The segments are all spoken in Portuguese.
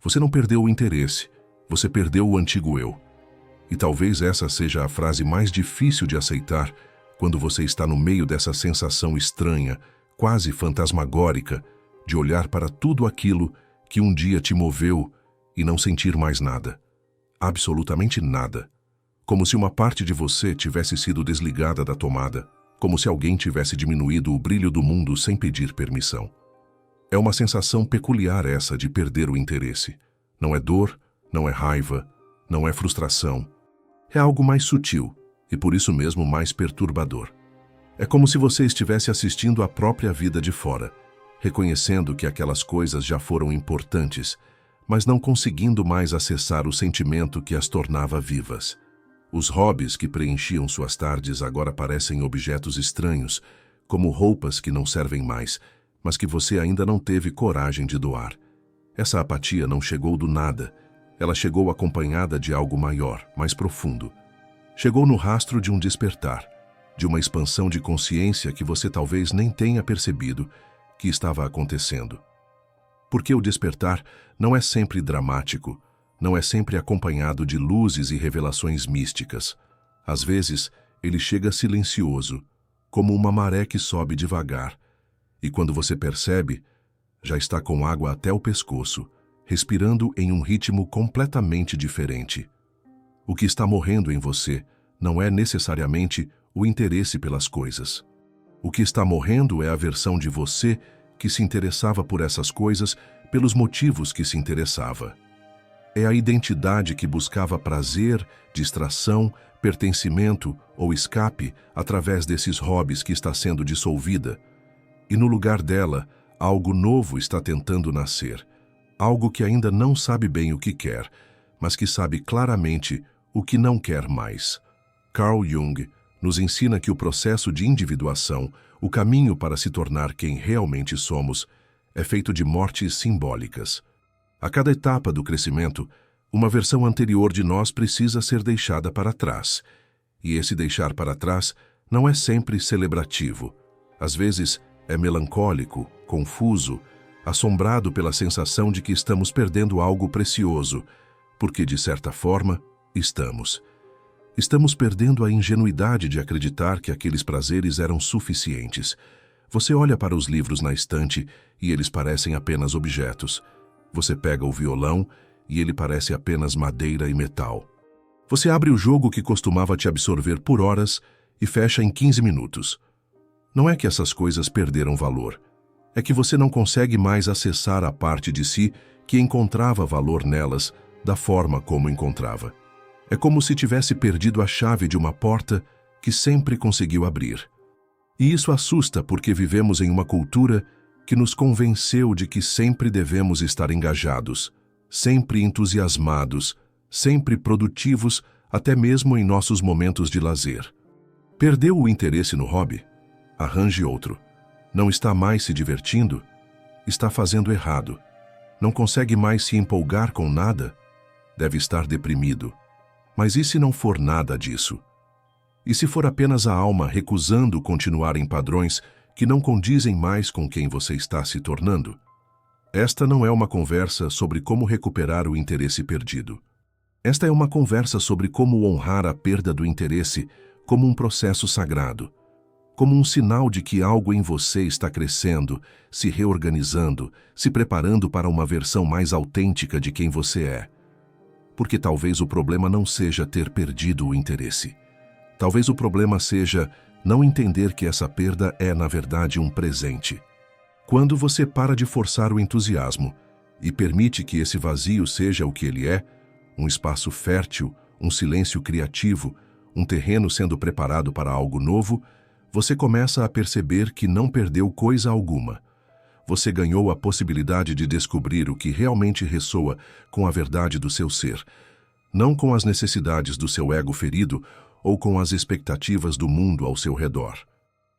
Você não perdeu o interesse, você perdeu o antigo eu. E talvez essa seja a frase mais difícil de aceitar quando você está no meio dessa sensação estranha, quase fantasmagórica, de olhar para tudo aquilo que um dia te moveu e não sentir mais nada. Absolutamente nada. Como se uma parte de você tivesse sido desligada da tomada, como se alguém tivesse diminuído o brilho do mundo sem pedir permissão. É uma sensação peculiar essa de perder o interesse. Não é dor, não é raiva, não é frustração. É algo mais sutil e por isso mesmo mais perturbador. É como se você estivesse assistindo a própria vida de fora, reconhecendo que aquelas coisas já foram importantes, mas não conseguindo mais acessar o sentimento que as tornava vivas. Os hobbies que preenchiam suas tardes agora parecem objetos estranhos, como roupas que não servem mais, mas que você ainda não teve coragem de doar. Essa apatia não chegou do nada. Ela chegou acompanhada de algo maior, mais profundo. Chegou no rastro de um despertar, de uma expansão de consciência que você talvez nem tenha percebido que estava acontecendo. Porque o despertar não é sempre dramático, não é sempre acompanhado de luzes e revelações místicas. Às vezes, ele chega silencioso, como uma maré que sobe devagar, e quando você percebe, já está com água até o pescoço, respirando em um ritmo completamente diferente. O que está morrendo em você não é necessariamente o interesse pelas coisas. O que está morrendo é a versão de você que se interessava por essas coisas pelos motivos que se interessava. É a identidade que buscava prazer, distração, pertencimento ou escape através desses hobbies que está sendo dissolvida. E no lugar dela, algo novo está tentando nascer. Algo que ainda não sabe bem o que quer, mas que sabe claramente o que não quer mais. Carl Jung nos ensina que o processo de individuação, o caminho para se tornar quem realmente somos, é feito de mortes simbólicas. A cada etapa do crescimento, uma versão anterior de nós precisa ser deixada para trás. E esse deixar para trás não é sempre celebrativo. Às vezes, é melancólico, confuso, assombrado pela sensação de que estamos perdendo algo precioso, porque, de certa forma, estamos. Estamos perdendo a ingenuidade de acreditar que aqueles prazeres eram suficientes. Você olha para os livros na estante e eles parecem apenas objetos. Você pega o violão e ele parece apenas madeira e metal. Você abre o jogo que costumava te absorver por horas e fecha em 15 minutos. Não é que essas coisas perderam valor. É que você não consegue mais acessar a parte de si que encontrava valor nelas da forma como encontrava. É como se tivesse perdido a chave de uma porta que sempre conseguiu abrir. E isso assusta porque vivemos em uma cultura que nos convenceu de que sempre devemos estar engajados, sempre entusiasmados, sempre produtivos, até mesmo em nossos momentos de lazer. Perdeu o interesse no hobby? Arranje outro. Não está mais se divertindo? Está fazendo errado. Não consegue mais se empolgar com nada? Deve estar deprimido. Mas e se não for nada disso? E se for apenas a alma recusando continuar em padrões que não condizem mais com quem você está se tornando? Esta não é uma conversa sobre como recuperar o interesse perdido. Esta é uma conversa sobre como honrar a perda do interesse como um processo sagrado, como um sinal de que algo em você está crescendo, se reorganizando, se preparando para uma versão mais autêntica de quem você é. Porque talvez o problema não seja ter perdido o interesse. Talvez o problema seja não entender que essa perda é, na verdade, um presente. Quando você para de forçar o entusiasmo e permite que esse vazio seja o que ele é, um espaço fértil, um silêncio criativo, um terreno sendo preparado para algo novo, você começa a perceber que não perdeu coisa alguma. Você ganhou a possibilidade de descobrir o que realmente ressoa com a verdade do seu ser, não com as necessidades do seu ego ferido ou com as expectativas do mundo ao seu redor.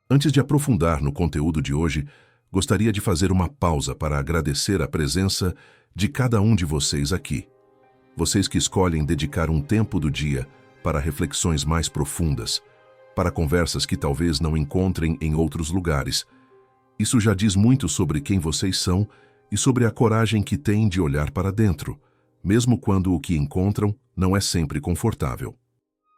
Antes de aprofundar no conteúdo de hoje, gostaria de fazer uma pausa para agradecer a presença de cada um de vocês aqui. Vocês que escolhem dedicar um tempo do dia para reflexões mais profundas, para conversas que talvez não encontrem em outros lugares. Isso já diz muito sobre quem vocês são e sobre a coragem que têm de olhar para dentro, mesmo quando o que encontram não é sempre confortável.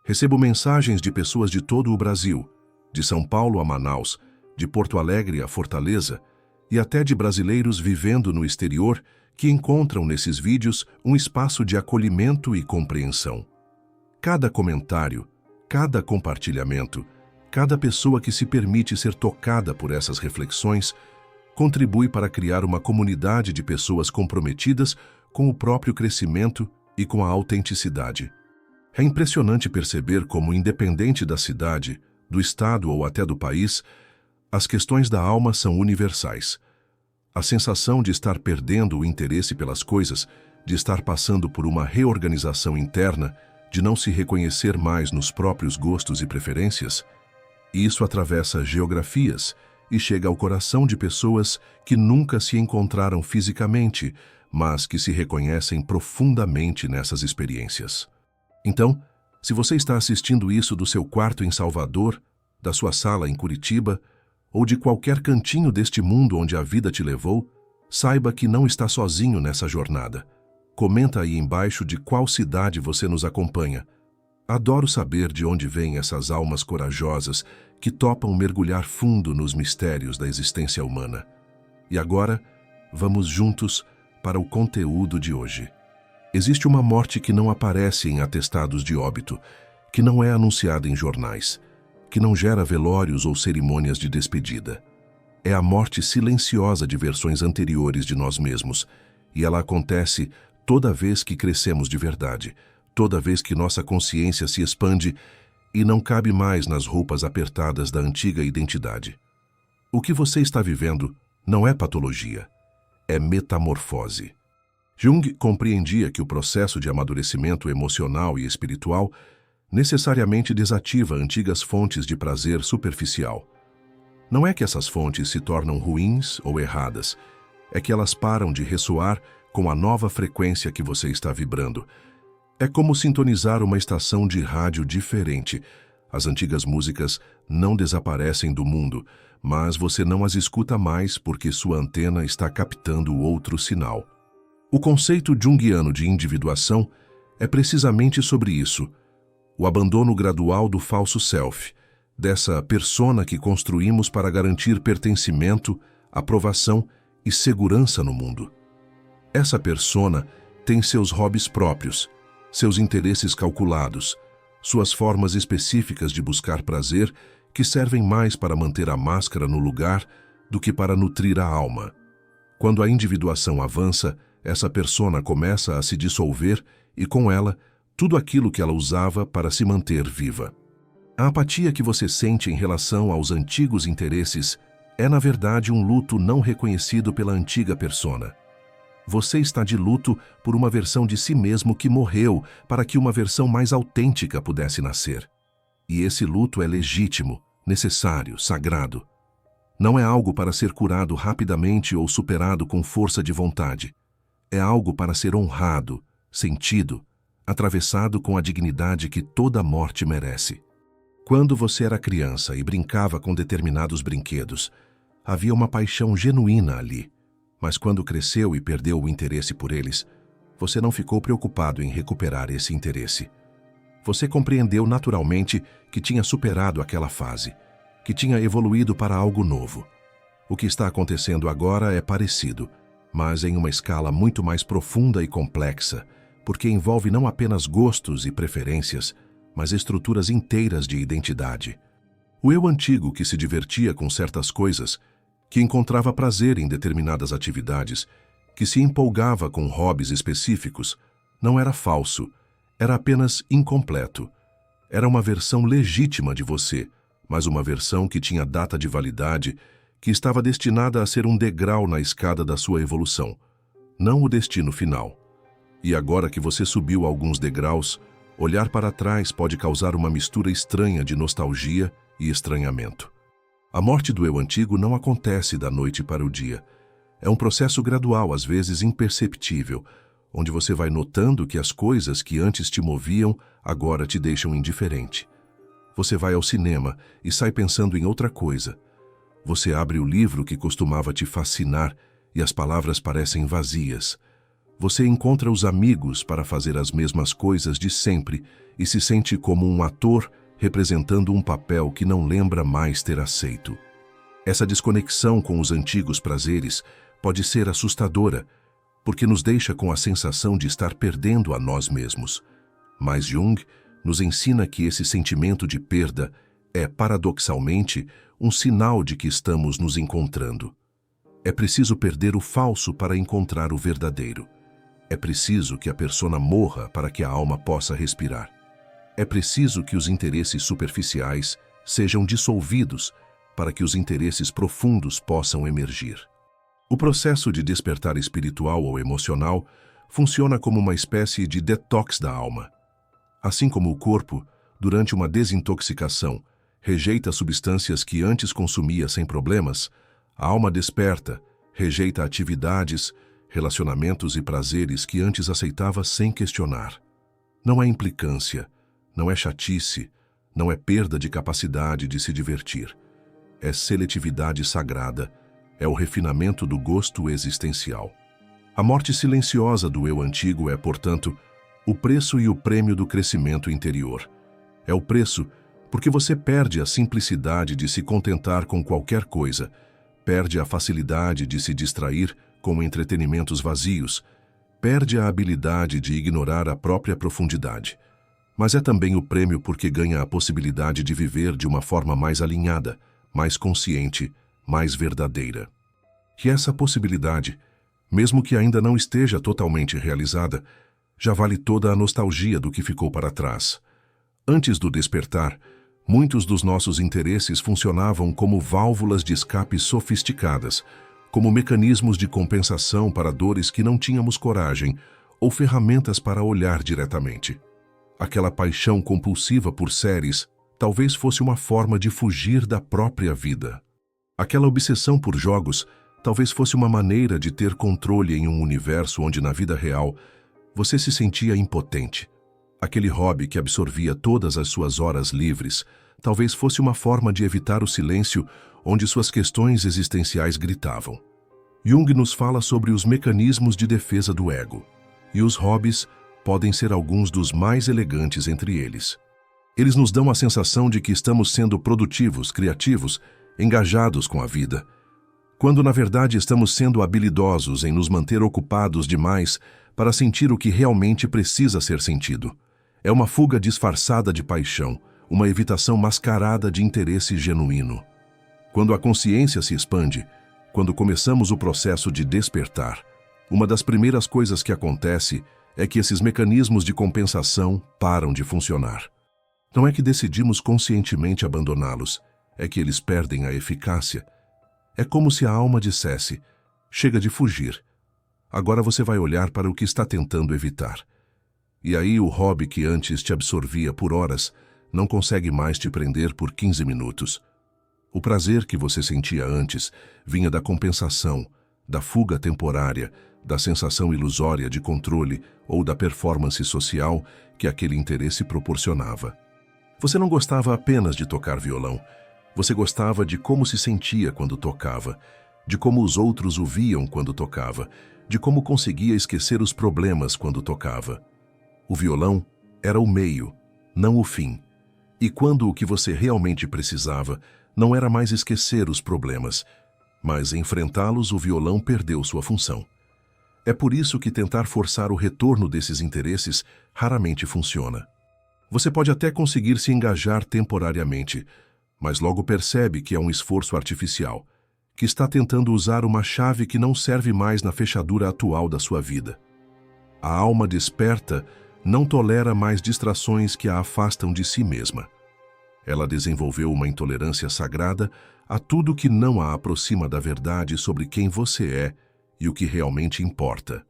Recebo mensagens de pessoas de todo o Brasil, de São Paulo a Manaus, de Porto Alegre a Fortaleza, e até de brasileiros vivendo no exterior que encontram nesses vídeos um espaço de acolhimento e compreensão. Cada comentário, cada compartilhamento, cada pessoa que se permite ser tocada por essas reflexões contribui para criar uma comunidade de pessoas comprometidas com o próprio crescimento e com a autenticidade. É impressionante perceber como, independente da cidade, do estado ou até do país, as questões da alma são universais. A sensação de estar perdendo o interesse pelas coisas, de estar passando por uma reorganização interna, de não se reconhecer mais nos próprios gostos e preferências, isso atravessa geografias e chega ao coração de pessoas que nunca se encontraram fisicamente, mas que se reconhecem profundamente nessas experiências. Então, se você está assistindo isso do seu quarto em Salvador, da sua sala em Curitiba, ou de qualquer cantinho deste mundo onde a vida te levou, saiba que não está sozinho nessa jornada. Comenta aí embaixo de qual cidade você nos acompanha. Adoro saber de onde vêm essas almas corajosas que topam mergulhar fundo nos mistérios da existência humana. E agora, vamos juntos para o conteúdo de hoje. Existe uma morte que não aparece em atestados de óbito, que não é anunciada em jornais, que não gera velórios ou cerimônias de despedida. É a morte silenciosa de versões anteriores de nós mesmos, e ela acontece toda vez que crescemos de verdade, toda vez que nossa consciência se expande e não cabe mais nas roupas apertadas da antiga identidade. O que você está vivendo não é patologia, é metamorfose. Jung compreendia que o processo de amadurecimento emocional e espiritual necessariamente desativa antigas fontes de prazer superficial. Não é que essas fontes se tornam ruins ou erradas, é que elas param de ressoar com a nova frequência que você está vibrando. É como sintonizar uma estação de rádio diferente. As antigas músicas não desaparecem do mundo, mas você não as escuta mais porque sua antena está captando outro sinal. O conceito junguiano de individuação é precisamente sobre isso. O abandono gradual do falso self, dessa persona que construímos para garantir pertencimento, aprovação e segurança no mundo. Essa persona tem seus hobbies próprios, seus interesses calculados, suas formas específicas de buscar prazer que servem mais para manter a máscara no lugar do que para nutrir a alma. Quando a individuação avança, essa persona começa a se dissolver e, com ela, tudo aquilo que ela usava para se manter viva. A apatia que você sente em relação aos antigos interesses é, na verdade, um luto não reconhecido pela antiga persona. Você está de luto por uma versão de si mesmo que morreu para que uma versão mais autêntica pudesse nascer. E esse luto é legítimo, necessário, sagrado. Não é algo para ser curado rapidamente ou superado com força de vontade. É algo para ser honrado, sentido, atravessado com a dignidade que toda morte merece. Quando você era criança e brincava com determinados brinquedos, havia uma paixão genuína ali. Mas quando cresceu e perdeu o interesse por eles, você não ficou preocupado em recuperar esse interesse. Você compreendeu naturalmente que tinha superado aquela fase, que tinha evoluído para algo novo. O que está acontecendo agora é parecido, mas em uma escala muito mais profunda e complexa, porque envolve não apenas gostos e preferências, mas estruturas inteiras de identidade. O eu antigo que se divertia com certas coisas, que encontrava prazer em determinadas atividades, que se empolgava com hobbies específicos, não era falso, era apenas incompleto. Era uma versão legítima de você, mas uma versão que tinha data de validade, que estava destinada a ser um degrau na escada da sua evolução, não o destino final. E agora que você subiu alguns degraus, olhar para trás pode causar uma mistura estranha de nostalgia e estranhamento. A morte do eu antigo não acontece da noite para o dia. É um processo gradual, às vezes imperceptível, onde você vai notando que as coisas que antes te moviam agora te deixam indiferente. Você vai ao cinema e sai pensando em outra coisa. Você abre o livro que costumava te fascinar e as palavras parecem vazias. Você encontra os amigos para fazer as mesmas coisas de sempre e se sente como um ator representando um papel que não lembra mais ter aceito. Essa desconexão com os antigos prazeres pode ser assustadora, porque nos deixa com a sensação de estar perdendo a nós mesmos. Mas Jung nos ensina que esse sentimento de perda é, paradoxalmente, um sinal de que estamos nos encontrando. É preciso perder o falso para encontrar o verdadeiro. É preciso que a persona morra para que a alma possa respirar. É preciso que os interesses superficiais sejam dissolvidos para que os interesses profundos possam emergir. O processo de despertar espiritual ou emocional funciona como uma espécie de detox da alma. Assim como o corpo, durante uma desintoxicação, rejeita substâncias que antes consumia sem problemas, a alma desperta, rejeita atividades, relacionamentos e prazeres que antes aceitava sem questionar. Não é implicância, não é chatice, não é perda de capacidade de se divertir. É seletividade sagrada, é o refinamento do gosto existencial. A morte silenciosa do eu antigo é, portanto, o preço e o prêmio do crescimento interior. É o preço porque você perde a simplicidade de se contentar com qualquer coisa, perde a facilidade de se distrair com entretenimentos vazios, perde a habilidade de ignorar a própria profundidade. Mas é também o prêmio porque ganha a possibilidade de viver de uma forma mais alinhada, mais consciente, mais verdadeira. E essa possibilidade, mesmo que ainda não esteja totalmente realizada, já vale toda a nostalgia do que ficou para trás. Antes do despertar, muitos dos nossos interesses funcionavam como válvulas de escape sofisticadas, como mecanismos de compensação para dores que não tínhamos coragem ou ferramentas para olhar diretamente. Aquela paixão compulsiva por séries talvez fosse uma forma de fugir da própria vida. Aquela obsessão por jogos talvez fosse uma maneira de ter controle em um universo onde, na vida real, você se sentia impotente. Aquele hobby que absorvia todas as suas horas livres talvez fosse uma forma de evitar o silêncio onde suas questões existenciais gritavam. Jung nos fala sobre os mecanismos de defesa do ego, e os hobbies podem ser alguns dos mais elegantes entre eles. Eles nos dão a sensação de que estamos sendo produtivos, criativos, engajados com a vida, quando na verdade estamos sendo habilidosos em nos manter ocupados demais para sentir o que realmente precisa ser sentido. É uma fuga disfarçada de paixão, uma evitação mascarada de interesse genuíno. Quando a consciência se expande, quando começamos o processo de despertar, uma das primeiras coisas que acontece é que esses mecanismos de compensação param de funcionar. Não é que decidimos conscientemente abandoná-los, é que eles perdem a eficácia. É como se a alma dissesse: chega de fugir. Agora você vai olhar para o que está tentando evitar. E aí o hobby que antes te absorvia por horas não consegue mais te prender por 15 minutos. O prazer que você sentia antes vinha da compensação, da fuga temporária, da sensação ilusória de controle ou da performance social que aquele interesse proporcionava. Você não gostava apenas de tocar violão. Você gostava de como se sentia quando tocava, de como os outros o viam quando tocava, de como conseguia esquecer os problemas quando tocava. O violão era o meio, não o fim. E quando o que você realmente precisava não era mais esquecer os problemas, mas enfrentá-los, o violão perdeu sua função. É por isso que tentar forçar o retorno desses interesses raramente funciona. Você pode até conseguir se engajar temporariamente, mas logo percebe que é um esforço artificial, que está tentando usar uma chave que não serve mais na fechadura atual da sua vida. A alma desperta não tolera mais distrações que a afastam de si mesma. Ela desenvolveu uma intolerância sagrada a tudo que não a aproxima da verdade sobre quem você é e o que realmente importa.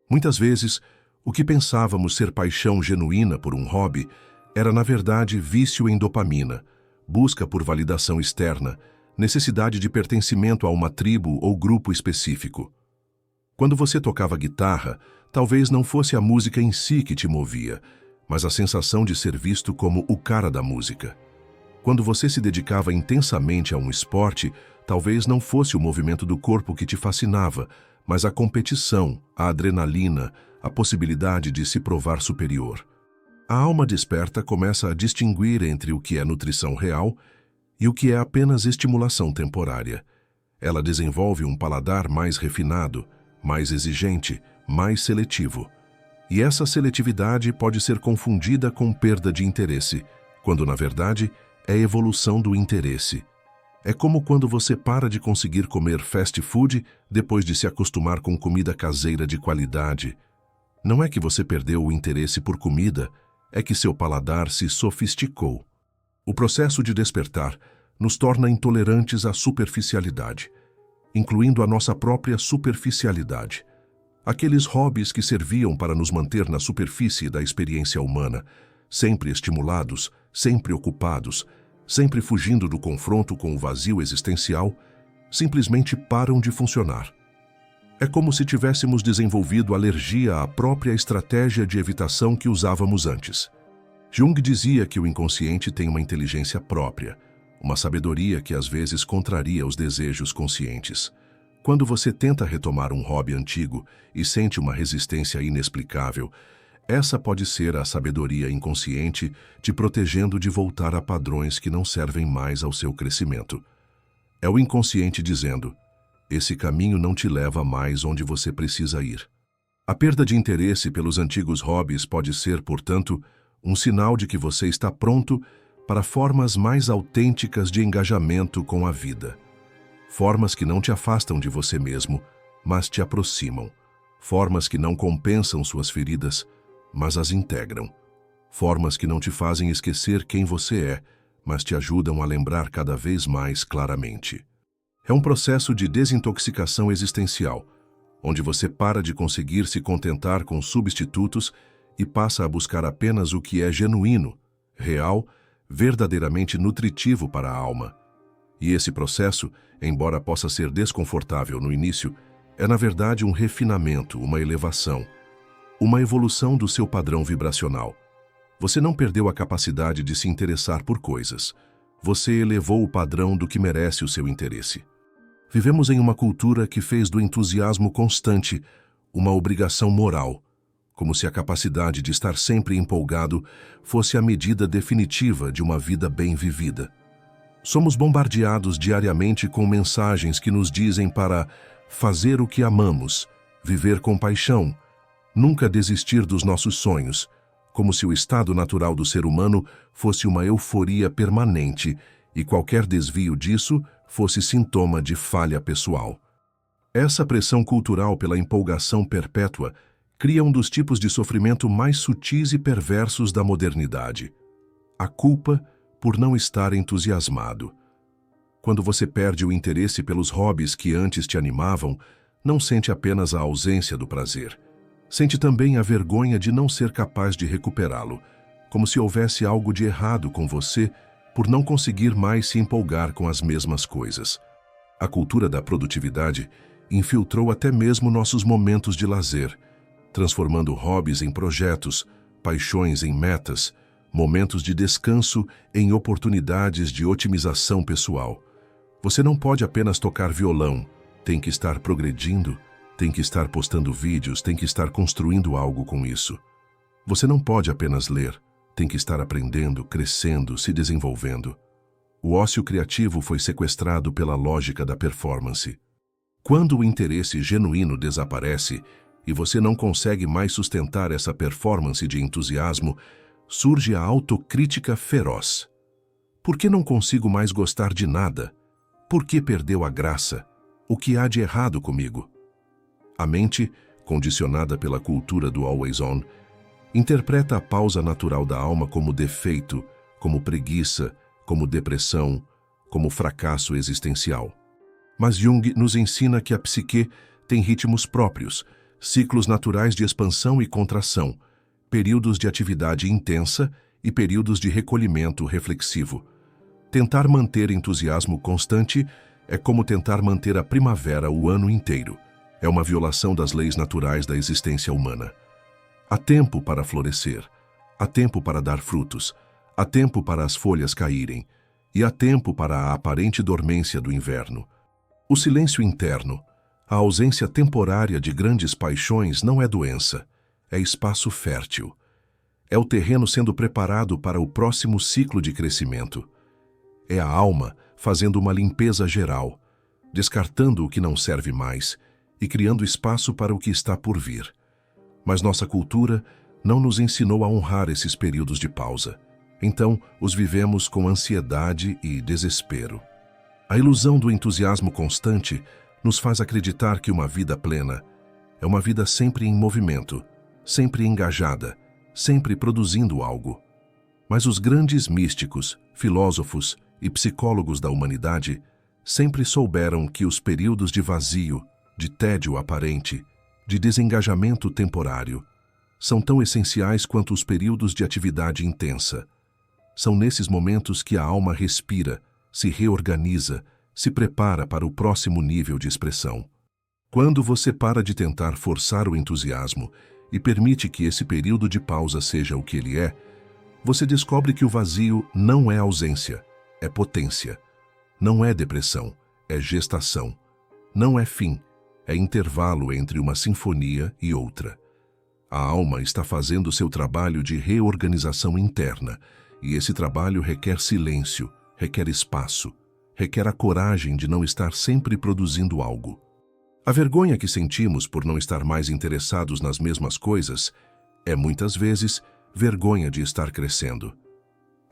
Muitas vezes, o que pensávamos ser paixão genuína por um hobby era, na verdade, vício em dopamina, busca por validação externa, necessidade de pertencimento a uma tribo ou grupo específico. Quando você tocava guitarra, talvez não fosse a música em si que te movia, mas a sensação de ser visto como o cara da música. Quando você se dedicava intensamente a um esporte, Talvez não fosse o movimento do corpo que te fascinava, mas a competição, a adrenalina, a possibilidade de se provar superior. A alma desperta começa a distinguir entre o que é nutrição real e o que é apenas estimulação temporária. Ela desenvolve um paladar mais refinado, mais exigente, mais seletivo. E essa seletividade pode ser confundida com perda de interesse, quando na verdade é evolução do interesse. É como quando você para de conseguir comer fast food depois de se acostumar com comida caseira de qualidade. Não é que você perdeu o interesse por comida, é que seu paladar se sofisticou. O processo de despertar nos torna intolerantes à superficialidade, incluindo a nossa própria superficialidade. Aqueles hobbies que serviam para nos manter na superfície da experiência humana, sempre estimulados, sempre ocupados, sempre fugindo do confronto com o vazio existencial, simplesmente param de funcionar. É como se tivéssemos desenvolvido alergia à própria estratégia de evitação que usávamos antes. Jung dizia que o inconsciente tem uma inteligência própria, uma sabedoria que às vezes contraria os desejos conscientes. Quando você tenta retomar um hobby antigo e sente uma resistência inexplicável, essa pode ser a sabedoria inconsciente te protegendo de voltar a padrões que não servem mais ao seu crescimento. É o inconsciente dizendo: esse caminho não te leva mais onde você precisa ir. A perda de interesse pelos antigos hobbies pode ser, portanto, um sinal de que você está pronto para formas mais autênticas de engajamento com a vida. Formas que não te afastam de você mesmo, mas te aproximam. Formas que não compensam suas feridas, mas as integram. Formas que não te fazem esquecer quem você é, mas te ajudam a lembrar cada vez mais claramente. É um processo de desintoxicação existencial, onde você para de conseguir se contentar com substitutos e passa a buscar apenas o que é genuíno, real, verdadeiramente nutritivo para a alma. E esse processo, embora possa ser desconfortável no início, é na verdade um refinamento, uma elevação, uma evolução do seu padrão vibracional. Você não perdeu a capacidade de se interessar por coisas. Você elevou o padrão do que merece o seu interesse. Vivemos em uma cultura que fez do entusiasmo constante uma obrigação moral, como se a capacidade de estar sempre empolgado fosse a medida definitiva de uma vida bem vivida. Somos bombardeados diariamente com mensagens que nos dizem para fazer o que amamos, viver com paixão, nunca desistir dos nossos sonhos, como se o estado natural do ser humano fosse uma euforia permanente e qualquer desvio disso fosse sintoma de falha pessoal. Essa pressão cultural pela empolgação perpétua cria um dos tipos de sofrimento mais sutis e perversos da modernidade: a culpa por não estar entusiasmado. Quando você perde o interesse pelos hobbies que antes te animavam, não sente apenas a ausência do prazer. Sente também a vergonha de não ser capaz de recuperá-lo, como se houvesse algo de errado com você por não conseguir mais se empolgar com as mesmas coisas. A cultura da produtividade infiltrou até mesmo nossos momentos de lazer, transformando hobbies em projetos, paixões em metas, momentos de descanso em oportunidades de otimização pessoal. Você não pode apenas tocar violão, tem que estar progredindo, tem que estar postando vídeos, tem que estar construindo algo com isso. Você não pode apenas ler, tem que estar aprendendo, crescendo, se desenvolvendo. O ócio criativo foi sequestrado pela lógica da performance. Quando o interesse genuíno desaparece e você não consegue mais sustentar essa performance de entusiasmo, surge a autocrítica feroz. Por que não consigo mais gostar de nada? Por que perdeu a graça? O que há de errado comigo? A mente, condicionada pela cultura do always on, interpreta a pausa natural da alma como defeito, como preguiça, como depressão, como fracasso existencial. Mas Jung nos ensina que a psique tem ritmos próprios, ciclos naturais de expansão e contração, períodos de atividade intensa e períodos de recolhimento reflexivo. Tentar manter entusiasmo constante é como tentar manter a primavera o ano inteiro. É uma violação das leis naturais da existência humana. Há tempo para florescer, há tempo para dar frutos, há tempo para as folhas caírem, e há tempo para a aparente dormência do inverno. O silêncio interno, a ausência temporária de grandes paixões não é doença, é espaço fértil. É o terreno sendo preparado para o próximo ciclo de crescimento. É a alma fazendo uma limpeza geral, descartando o que não serve mais e criando espaço para o que está por vir. Mas nossa cultura não nos ensinou a honrar esses períodos de pausa. Então, os vivemos com ansiedade e desespero. A ilusão do entusiasmo constante nos faz acreditar que uma vida plena é uma vida sempre em movimento, sempre engajada, sempre produzindo algo. Mas os grandes místicos, filósofos e psicólogos da humanidade sempre souberam que os períodos de vazio, de tédio aparente, de desengajamento temporário, são tão essenciais quanto os períodos de atividade intensa. São nesses momentos que a alma respira, se reorganiza, se prepara para o próximo nível de expressão. Quando você para de tentar forçar o entusiasmo e permite que esse período de pausa seja o que ele é, você descobre que o vazio não é ausência, é potência. Não é depressão, é gestação. Não é fim, é intervalo entre uma sinfonia e outra. A alma está fazendo seu trabalho de reorganização interna, e esse trabalho requer silêncio, requer espaço, requer a coragem de não estar sempre produzindo algo. A vergonha que sentimos por não estar mais interessados nas mesmas coisas é, muitas vezes, vergonha de estar crescendo.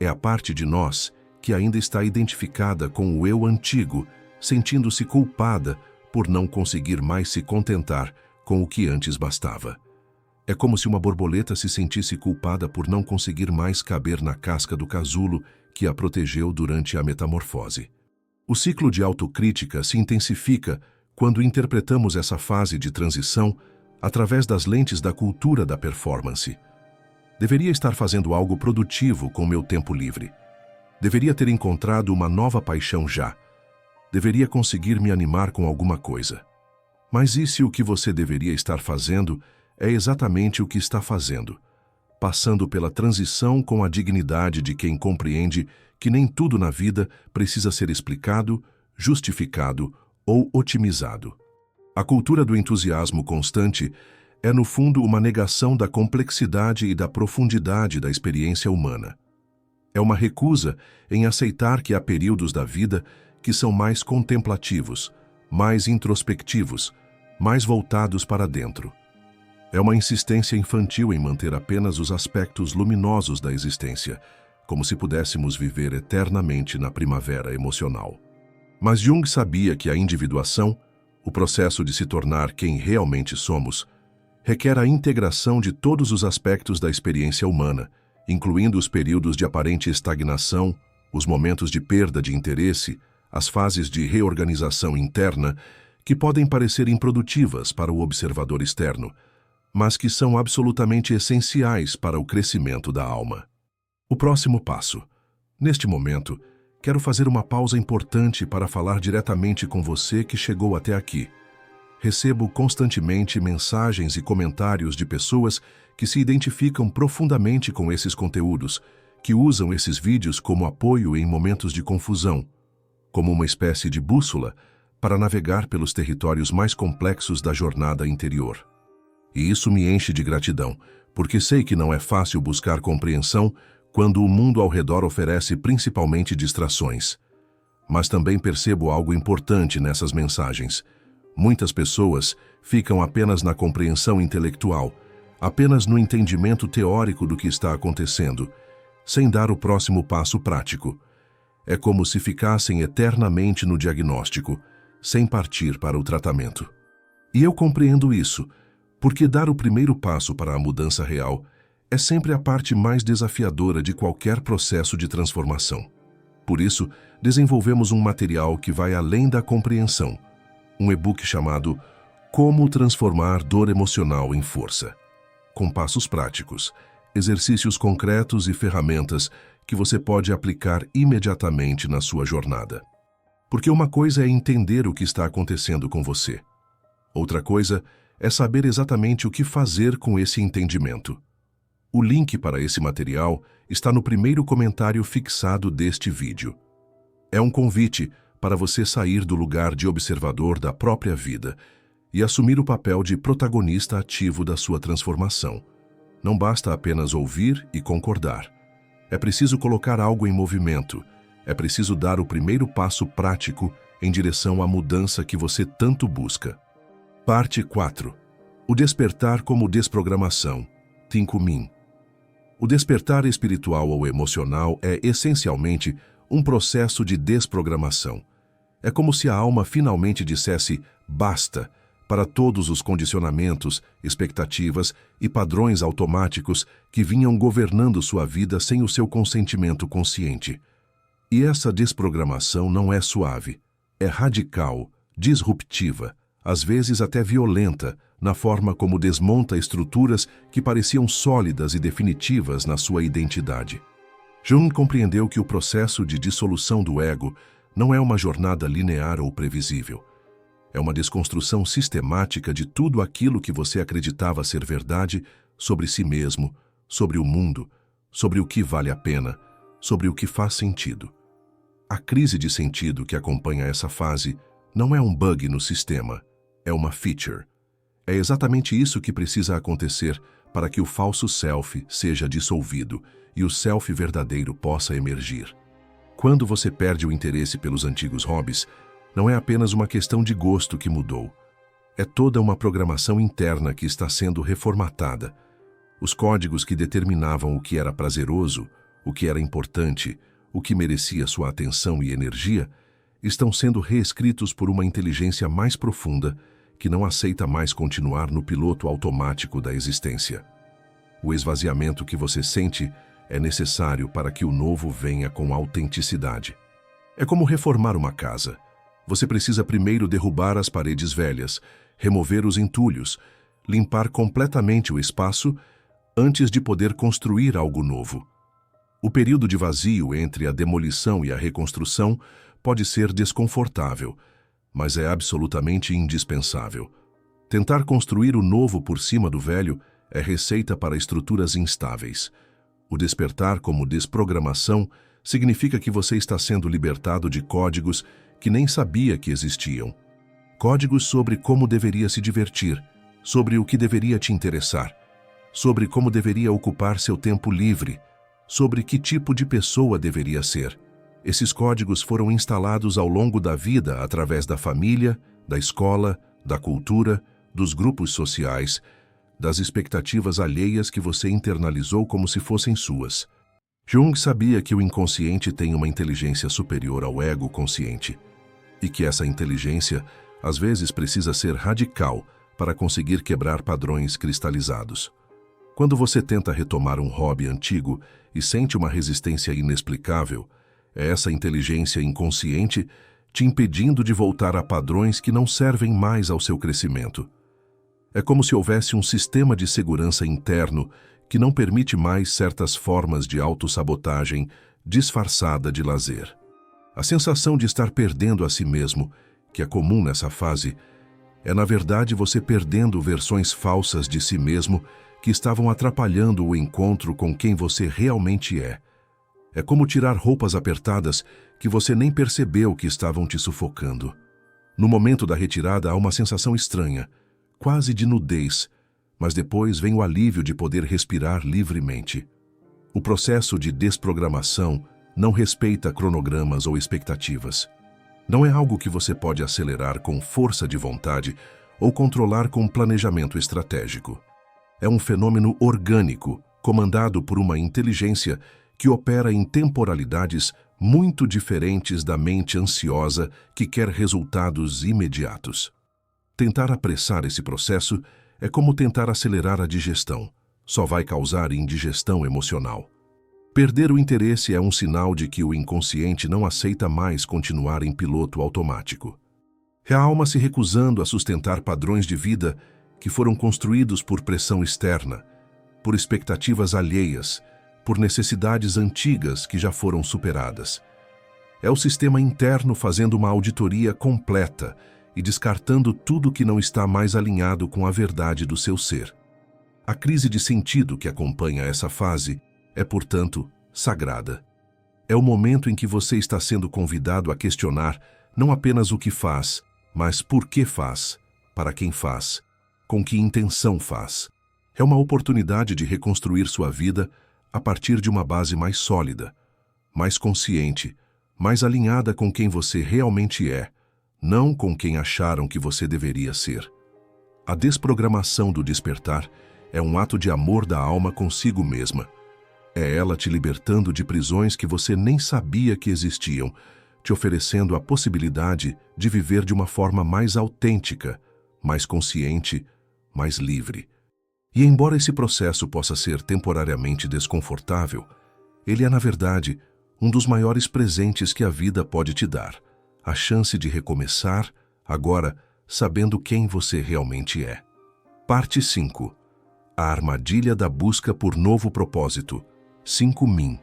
É a parte de nós que ainda está identificada com o eu antigo, sentindo-se culpada por não conseguir mais se contentar com o que antes bastava. É como se uma borboleta se sentisse culpada por não conseguir mais caber na casca do casulo que a protegeu durante a metamorfose. O ciclo de autocrítica se intensifica quando interpretamos essa fase de transição através das lentes da cultura da performance. Deveria estar fazendo algo produtivo com meu tempo livre. Deveria ter encontrado uma nova paixão já. Deveria conseguir me animar com alguma coisa. Mas e se o que você deveria estar fazendo é exatamente o que está fazendo, passando pela transição com a dignidade de quem compreende que nem tudo na vida precisa ser explicado, justificado ou otimizado. A cultura do entusiasmo constante é, no fundo, uma negação da complexidade e da profundidade da experiência humana. É uma recusa em aceitar que há períodos da vida que são mais contemplativos, mais introspectivos, mais voltados para dentro. É uma insistência infantil em manter apenas os aspectos luminosos da existência, como se pudéssemos viver eternamente na primavera emocional. Mas Jung sabia que a individuação, o processo de se tornar quem realmente somos, requer a integração de todos os aspectos da experiência humana, incluindo os períodos de aparente estagnação, os momentos de perda de interesse, as fases de reorganização interna, que podem parecer improdutivas para o observador externo, mas que são absolutamente essenciais para o crescimento da alma. O próximo passo. Neste momento, quero fazer uma pausa importante para falar diretamente com você que chegou até aqui. Recebo constantemente mensagens e comentários de pessoas que se identificam profundamente com esses conteúdos, que usam esses vídeos como apoio em momentos de confusão, como uma espécie de bússola para navegar pelos territórios mais complexos da jornada interior. E isso me enche de gratidão, porque sei que não é fácil buscar compreensão quando o mundo ao redor oferece principalmente distrações. Mas também percebo algo importante nessas mensagens. Muitas pessoas ficam apenas na compreensão intelectual, apenas no entendimento teórico do que está acontecendo, sem dar o próximo passo prático. É como se ficassem eternamente no diagnóstico, sem partir para o tratamento. E eu compreendo isso, porque dar o primeiro passo para a mudança real é sempre a parte mais desafiadora de qualquer processo de transformação. Por isso, desenvolvemos um material que vai além da compreensão, um e-book chamado Como Transformar Dor Emocional em Força, com passos práticos, exercícios concretos e ferramentas que você pode aplicar imediatamente na sua jornada. Porque uma coisa é entender o que está acontecendo com você. Outra coisa é saber exatamente o que fazer com esse entendimento. O link para esse material está no primeiro comentário fixado deste vídeo. É um convite para você sair do lugar de observador da própria vida e assumir o papel de protagonista ativo da sua transformação. Não basta apenas ouvir e concordar. É preciso colocar algo em movimento. É preciso dar o primeiro passo prático em direção à mudança que você tanto busca. Parte 4. O despertar como desprogramação. Tinkumin. O despertar espiritual ou emocional é, essencialmente, um processo de desprogramação. É como se a alma finalmente dissesse basta para todos os condicionamentos, expectativas e padrões automáticos que vinham governando sua vida sem o seu consentimento consciente. E essa desprogramação não é suave, é radical, disruptiva, às vezes até violenta, na forma como desmonta estruturas que pareciam sólidas e definitivas na sua identidade. Jung compreendeu que o processo de dissolução do ego não é uma jornada linear ou previsível. É uma desconstrução sistemática de tudo aquilo que você acreditava ser verdade sobre si mesmo, sobre o mundo, sobre o que vale a pena, sobre o que faz sentido. A crise de sentido que acompanha essa fase não é um bug no sistema, é uma feature. É exatamente isso que precisa acontecer para que o falso self seja dissolvido e o self verdadeiro possa emergir. Quando você perde o interesse pelos antigos hobbies, não é apenas uma questão de gosto que mudou. É toda uma programação interna que está sendo reformatada. Os códigos que determinavam o que era prazeroso, o que era importante, o que merecia sua atenção e energia, estão sendo reescritos por uma inteligência mais profunda que não aceita mais continuar no piloto automático da existência. O esvaziamento que você sente é necessário para que o novo venha com autenticidade. É como reformar uma casa. Você precisa primeiro derrubar as paredes velhas, remover os entulhos, limpar completamente o espaço antes de poder construir algo novo. O período de vazio entre a demolição e a reconstrução pode ser desconfortável, mas é absolutamente indispensável. Tentar construir o novo por cima do velho é receita para estruturas instáveis. O despertar como desprogramação significa que você está sendo libertado de códigos que nem sabia que existiam. Códigos sobre como deveria se divertir, sobre o que deveria te interessar, sobre como deveria ocupar seu tempo livre, sobre que tipo de pessoa deveria ser. Esses códigos foram instalados ao longo da vida através da família, da escola, da cultura, dos grupos sociais, das expectativas alheias que você internalizou como se fossem suas. Jung sabia que o inconsciente tem uma inteligência superior ao ego consciente e que essa inteligência, às vezes, precisa ser radical para conseguir quebrar padrões cristalizados. Quando você tenta retomar um hobby antigo e sente uma resistência inexplicável, é essa inteligência inconsciente te impedindo de voltar a padrões que não servem mais ao seu crescimento. É como se houvesse um sistema de segurança interno que não permite mais certas formas de autossabotagem disfarçada de lazer. A sensação de estar perdendo a si mesmo, que é comum nessa fase, é na verdade você perdendo versões falsas de si mesmo que estavam atrapalhando o encontro com quem você realmente é. É como tirar roupas apertadas que você nem percebeu que estavam te sufocando. No momento da retirada há uma sensação estranha, quase de nudez, mas depois vem o alívio de poder respirar livremente. O processo de desprogramação não respeita cronogramas ou expectativas. Não é algo que você pode acelerar com força de vontade ou controlar com planejamento estratégico. É um fenômeno orgânico, comandado por uma inteligência que opera em temporalidades muito diferentes da mente ansiosa que quer resultados imediatos. Tentar apressar esse processo é como tentar acelerar a digestão. Só vai causar indigestão emocional. Perder o interesse é um sinal de que o inconsciente não aceita mais continuar em piloto automático. É a alma se recusando a sustentar padrões de vida que foram construídos por pressão externa, por expectativas alheias, por necessidades antigas que já foram superadas. É o sistema interno fazendo uma auditoria completa e descartando tudo que não está mais alinhado com a verdade do seu ser. A crise de sentido que acompanha essa fase é, portanto, sagrada. É o momento em que você está sendo convidado a questionar não apenas o que faz, mas por que faz, para quem faz, com que intenção faz. É uma oportunidade de reconstruir sua vida a partir de uma base mais sólida, mais consciente, mais alinhada com quem você realmente é, não com quem acharam que você deveria ser. A desprogramação do despertar é um ato de amor da alma consigo mesma. É ela te libertando de prisões que você nem sabia que existiam, te oferecendo a possibilidade de viver de uma forma mais autêntica, mais consciente, mais livre. E embora esse processo possa ser temporariamente desconfortável, ele é, na verdade, um dos maiores presentes que a vida pode te dar, a chance de recomeçar, agora, sabendo quem você realmente é. Parte 5. A armadilha da busca por novo propósito. 5 Min.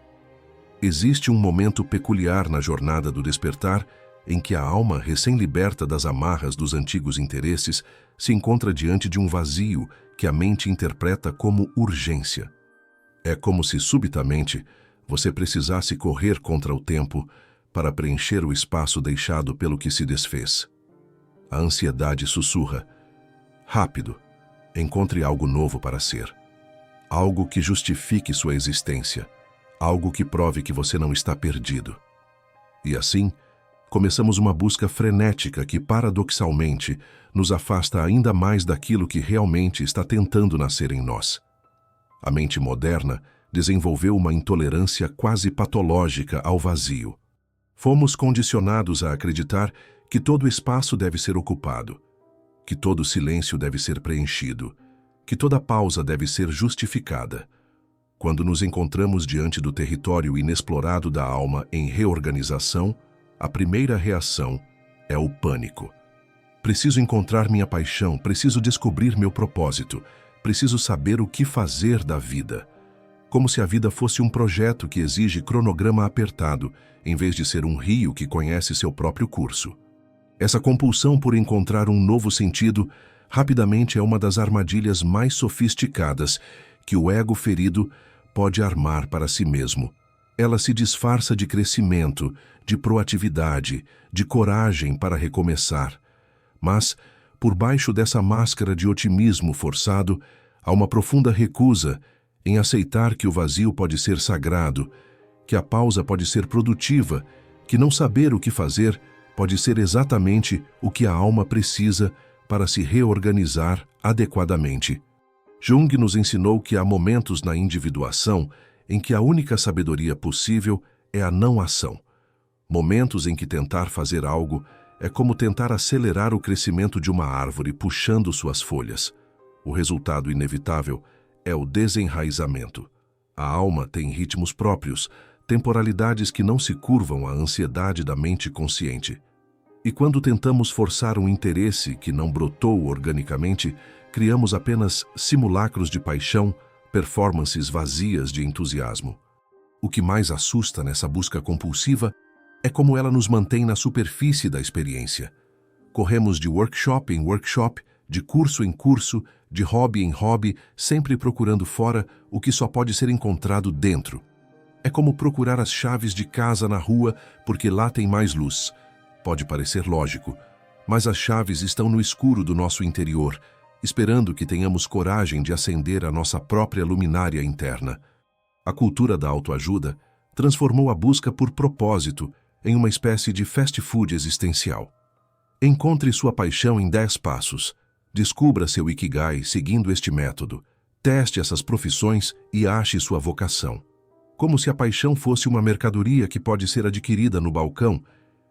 Existe um momento peculiar na jornada do despertar em que a alma, recém-liberta das amarras dos antigos interesses, se encontra diante de um vazio que a mente interpreta como urgência. É como se, subitamente, você precisasse correr contra o tempo para preencher o espaço deixado pelo que se desfez. A ansiedade sussurra: rápido, encontre algo novo para ser. Algo que justifique sua existência. Algo que prove que você não está perdido. E assim, começamos uma busca frenética que, paradoxalmente, nos afasta ainda mais daquilo que realmente está tentando nascer em nós. A mente moderna desenvolveu uma intolerância quase patológica ao vazio. Fomos condicionados a acreditar que todo espaço deve ser ocupado, que todo silêncio deve ser preenchido, que toda pausa deve ser justificada. Quando nos encontramos diante do território inexplorado da alma em reorganização, a primeira reação é o pânico. Preciso encontrar minha paixão, preciso descobrir meu propósito, preciso saber o que fazer da vida. Como se a vida fosse um projeto que exige cronograma apertado, em vez de ser um rio que conhece seu próprio curso. Essa compulsão por encontrar um novo sentido rapidamente é uma das armadilhas mais sofisticadas que o ego ferido pode armar para si mesmo. Ela se disfarça de crescimento, de proatividade, de coragem para recomeçar. Mas, por baixo dessa máscara de otimismo forçado, há uma profunda recusa em aceitar que o vazio pode ser sagrado, que a pausa pode ser produtiva, que não saber o que fazer pode ser exatamente o que a alma precisa para se reorganizar adequadamente. Jung nos ensinou que há momentos na individuação em que a única sabedoria possível é a não-ação. Momentos em que tentar fazer algo é como tentar acelerar o crescimento de uma árvore puxando suas folhas. O resultado inevitável é o desenraizamento. A alma tem ritmos próprios, temporalidades que não se curvam à ansiedade da mente consciente. E quando tentamos forçar um interesse que não brotou organicamente, criamos apenas simulacros de paixão, performances vazias de entusiasmo. O que mais assusta nessa busca compulsiva é como ela nos mantém na superfície da experiência. Corremos de workshop em workshop, de curso em curso, de hobby em hobby, sempre procurando fora o que só pode ser encontrado dentro. É como procurar as chaves de casa na rua porque lá tem mais luz. Pode parecer lógico, mas as chaves estão no escuro do nosso interior, esperando que tenhamos coragem de acender a nossa própria luminária interna. A cultura da autoajuda transformou a busca por propósito em uma espécie de fast food existencial. Encontre sua paixão em 10 passos. Descubra seu Ikigai seguindo este método. Teste essas profissões e ache sua vocação. Como se a paixão fosse uma mercadoria que pode ser adquirida no balcão,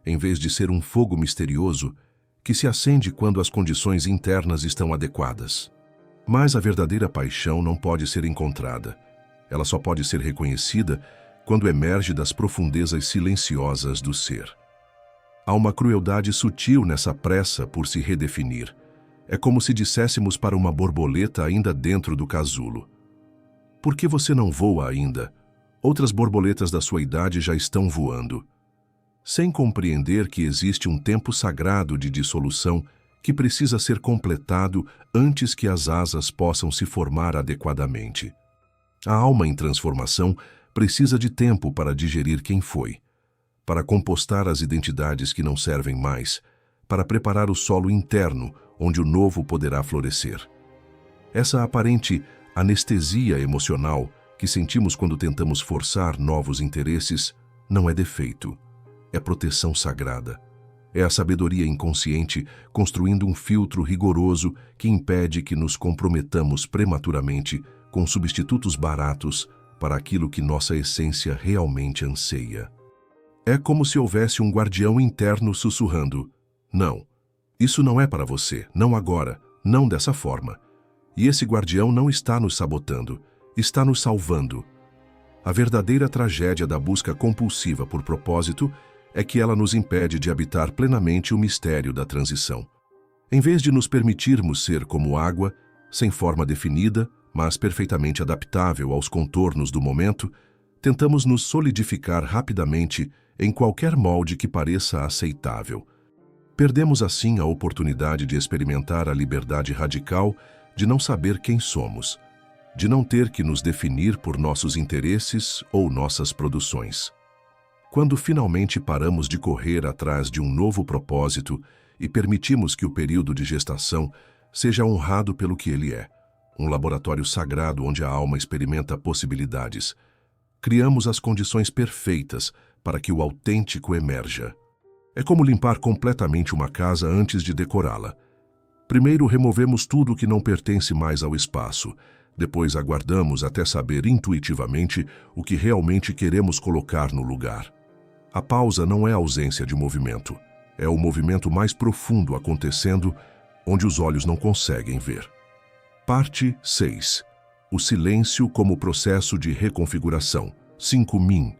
em vez de ser um fogo misterioso que se acende quando as condições internas estão adequadas. Mas a verdadeira paixão não pode ser encontrada. Ela só pode ser reconhecida quando emerge das profundezas silenciosas do ser. Há uma crueldade sutil nessa pressa por se redefinir. É como se disséssemos para uma borboleta ainda dentro do casulo: por que você não voa ainda? Outras borboletas da sua idade já estão voando. Sem compreender que existe um tempo sagrado de dissolução que precisa ser completado antes que as asas possam se formar adequadamente. A alma em transformação precisa de tempo para digerir quem foi, para compostar as identidades que não servem mais, para preparar o solo interno onde o novo poderá florescer. Essa aparente anestesia emocional que sentimos quando tentamos forçar novos interesses não é defeito, é proteção sagrada. É a sabedoria inconsciente construindo um filtro rigoroso que impede que nos comprometamos prematuramente com substitutos baratos para aquilo que nossa essência realmente anseia. É como se houvesse um guardião interno sussurrando: não, isso não é para você, não agora, não dessa forma. E esse guardião não está nos sabotando, está nos salvando. A verdadeira tragédia da busca compulsiva por propósito é que ela nos impede de habitar plenamente o mistério da transição. Em vez de nos permitirmos ser como água, sem forma definida, mas perfeitamente adaptável aos contornos do momento, tentamos nos solidificar rapidamente em qualquer molde que pareça aceitável. Perdemos assim a oportunidade de experimentar a liberdade radical de não saber quem somos, de não ter que nos definir por nossos interesses ou nossas produções. Quando finalmente paramos de correr atrás de um novo propósito e permitimos que o período de gestação seja honrado pelo que ele é, um laboratório sagrado onde a alma experimenta possibilidades, criamos as condições perfeitas para que o autêntico emerja. É como limpar completamente uma casa antes de decorá-la. Primeiro removemos tudo que não pertence mais ao espaço, depois aguardamos até saber intuitivamente o que realmente queremos colocar no lugar. A pausa não é a ausência de movimento, é o movimento mais profundo acontecendo onde os olhos não conseguem ver. Parte 6. O silêncio como processo de reconfiguração. 5 Min.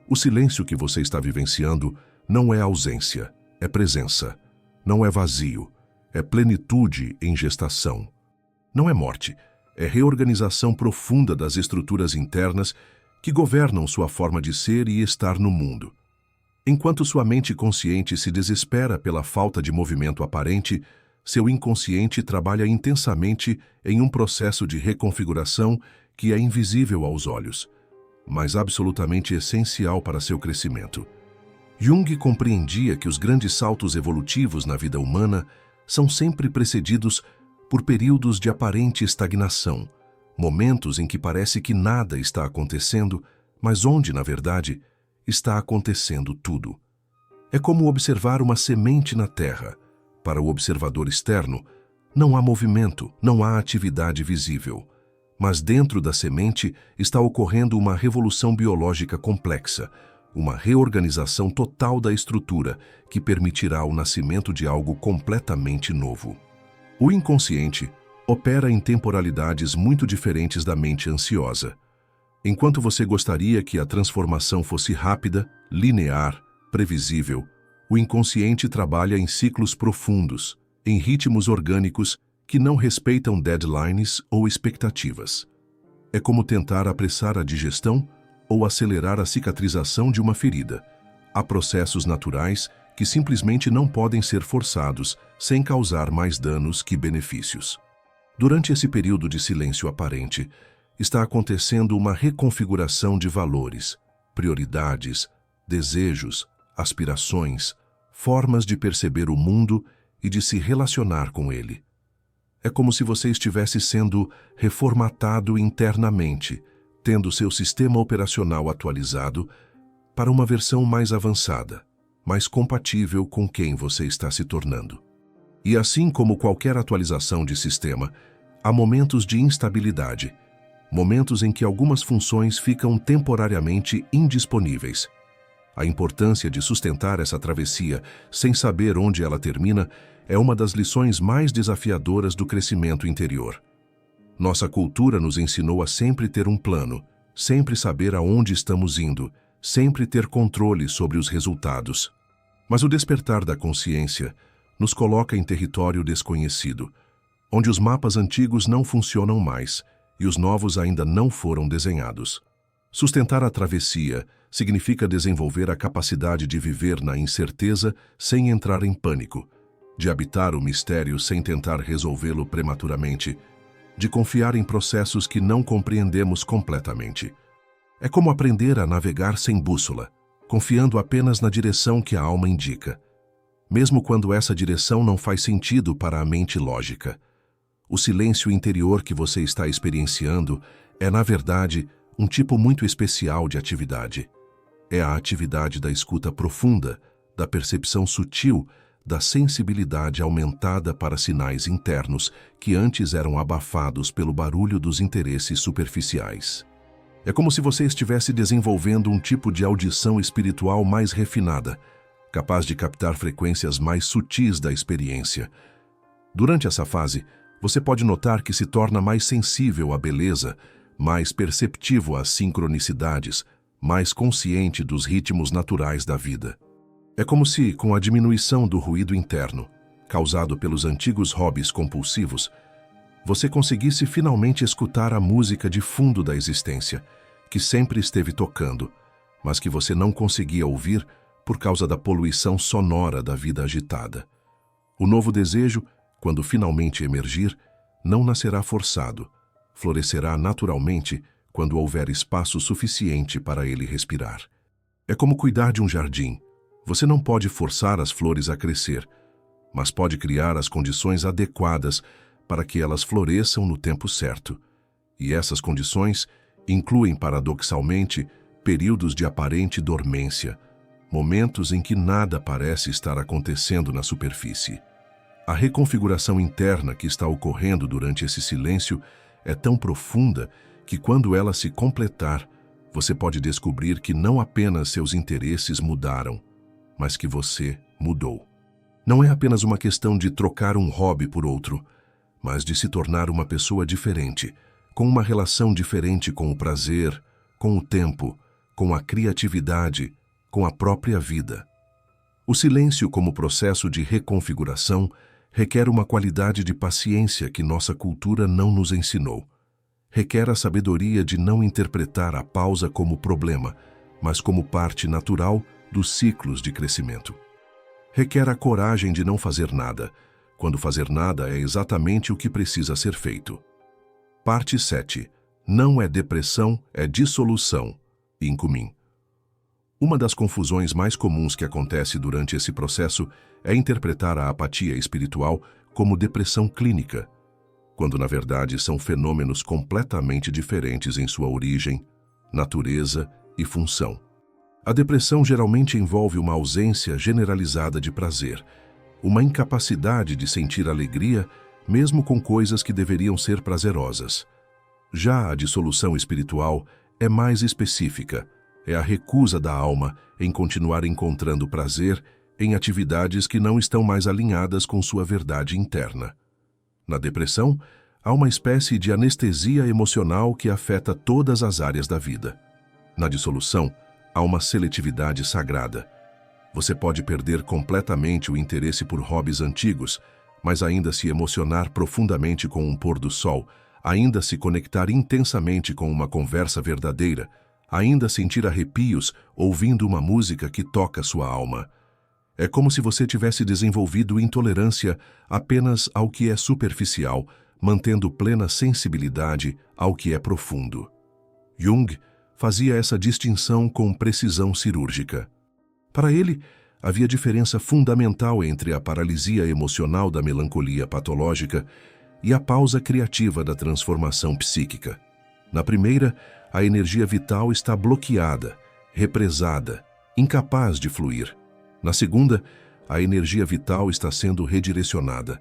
O silêncio que você está vivenciando não é ausência, é presença. Não é vazio, é plenitude em gestação. Não é morte, é reorganização profunda das estruturas internas que governam sua forma de ser e estar no mundo. Enquanto sua mente consciente se desespera pela falta de movimento aparente, seu inconsciente trabalha intensamente em um processo de reconfiguração que é invisível aos olhos, mas absolutamente essencial para seu crescimento. Jung compreendia que os grandes saltos evolutivos na vida humana são sempre precedidos por períodos de aparente estagnação, momentos em que parece que nada está acontecendo, mas onde, na verdade, está acontecendo tudo. É como observar uma semente na terra. Para o observador externo, não há movimento, não há atividade visível. Mas dentro da semente está ocorrendo uma revolução biológica complexa, uma reorganização total da estrutura que permitirá o nascimento de algo completamente novo. O inconsciente opera em temporalidades muito diferentes da mente ansiosa. Enquanto você gostaria que a transformação fosse rápida, linear, previsível, o inconsciente trabalha em ciclos profundos, em ritmos orgânicos que não respeitam deadlines ou expectativas. É como tentar apressar a digestão ou acelerar a cicatrização de uma ferida. Há processos naturais que simplesmente não podem ser forçados sem causar mais danos que benefícios. Durante esse período de silêncio aparente, está acontecendo uma reconfiguração de valores, prioridades, desejos, aspirações, formas de perceber o mundo e de se relacionar com ele. É como se você estivesse sendo reformatado internamente, tendo seu sistema operacional atualizado para uma versão mais avançada, mais compatível com quem você está se tornando. E assim como qualquer atualização de sistema, há momentos de instabilidade, momentos em que algumas funções ficam temporariamente indisponíveis. A importância de sustentar essa travessia sem saber onde ela termina é uma das lições mais desafiadoras do crescimento interior. Nossa cultura nos ensinou a sempre ter um plano, sempre saber aonde estamos indo, sempre ter controle sobre os resultados. Mas o despertar da consciência nos coloca em território desconhecido, onde os mapas antigos não funcionam mais e os novos ainda não foram desenhados. Sustentar a travessia significa desenvolver a capacidade de viver na incerteza sem entrar em pânico, de habitar o mistério sem tentar resolvê-lo prematuramente, de confiar em processos que não compreendemos completamente. É como aprender a navegar sem bússola, confiando apenas na direção que a alma indica, mesmo quando essa direção não faz sentido para a mente lógica. O silêncio interior que você está experienciando é, na verdade, um tipo muito especial de atividade. É a atividade da escuta profunda, da percepção sutil, da sensibilidade aumentada para sinais internos que antes eram abafados pelo barulho dos interesses superficiais. É como se você estivesse desenvolvendo um tipo de audição espiritual mais refinada, capaz de captar frequências mais sutis da experiência. Durante essa fase, você pode notar que se torna mais sensível à beleza, mais perceptivo às sincronicidades, mais consciente dos ritmos naturais da vida. É como se, com a diminuição do ruído interno, causado pelos antigos hobbies compulsivos, você conseguisse finalmente escutar a música de fundo da existência, que sempre esteve tocando, mas que você não conseguia ouvir por causa da poluição sonora da vida agitada. O novo desejo, quando finalmente emergir, não nascerá forçado, florescerá naturalmente quando houver espaço suficiente para ele respirar. É como cuidar de um jardim. Você não pode forçar as flores a crescer, mas pode criar as condições adequadas para que elas floresçam no tempo certo. E essas condições incluem, paradoxalmente, períodos de aparente dormência, momentos em que nada parece estar acontecendo na superfície. A reconfiguração interna que está ocorrendo durante esse silêncio é tão profunda que, quando ela se completar, você pode descobrir que não apenas seus interesses mudaram, mas que você mudou. Não é apenas uma questão de trocar um hobby por outro, mas de se tornar uma pessoa diferente, com uma relação diferente com o prazer, com o tempo, com a criatividade, com a própria vida. O silêncio como processo de reconfiguração requer uma qualidade de paciência que nossa cultura não nos ensinou. Requer a sabedoria de não interpretar a pausa como problema, mas como parte natural dos ciclos de crescimento. Requer a coragem de não fazer nada, quando fazer nada é exatamente o que precisa ser feito. Parte 7. Não é depressão, é dissolução. Incumin. Uma das confusões mais comuns que acontece durante esse processo é interpretar a apatia espiritual como depressão clínica, quando na verdade são fenômenos completamente diferentes em sua origem, natureza e função. A depressão geralmente envolve uma ausência generalizada de prazer, uma incapacidade de sentir alegria mesmo com coisas que deveriam ser prazerosas. Já a dissolução espiritual é mais específica, é a recusa da alma em continuar encontrando prazer em atividades que não estão mais alinhadas com sua verdade interna. Na depressão, há uma espécie de anestesia emocional que afeta todas as áreas da vida. Na dissolução, há uma seletividade sagrada. Você pode perder completamente o interesse por hobbies antigos, mas ainda se emocionar profundamente com um pôr do sol, ainda se conectar intensamente com uma conversa verdadeira, ainda sentir arrepios ouvindo uma música que toca sua alma. É como se você tivesse desenvolvido intolerância apenas ao que é superficial, mantendo plena sensibilidade ao que é profundo. Jung fazia essa distinção com precisão cirúrgica. Para ele, havia diferença fundamental entre a paralisia emocional da melancolia patológica e a pausa criativa da transformação psíquica. Na primeira, a energia vital está bloqueada, represada, incapaz de fluir. Na segunda, a energia vital está sendo redirecionada.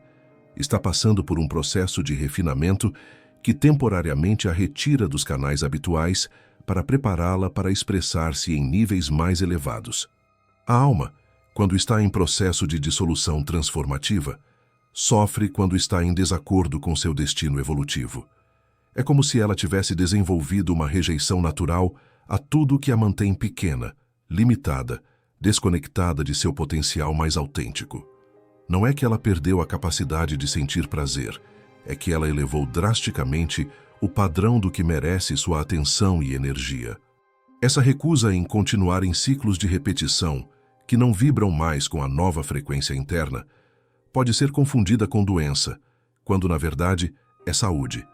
Está passando por um processo de refinamento que temporariamente a retira dos canais habituais para prepará-la para expressar-se em níveis mais elevados. A alma, quando está em processo de dissolução transformativa, sofre quando está em desacordo com seu destino evolutivo. É como se ela tivesse desenvolvido uma rejeição natural a tudo que a mantém pequena, limitada, desconectada de seu potencial mais autêntico. Não é que ela perdeu a capacidade de sentir prazer, é que ela elevou drasticamente o padrão do que merece sua atenção e energia. Essa recusa em continuar em ciclos de repetição, que não vibram mais com a nova frequência interna, pode ser confundida com doença, quando na verdade é saúde.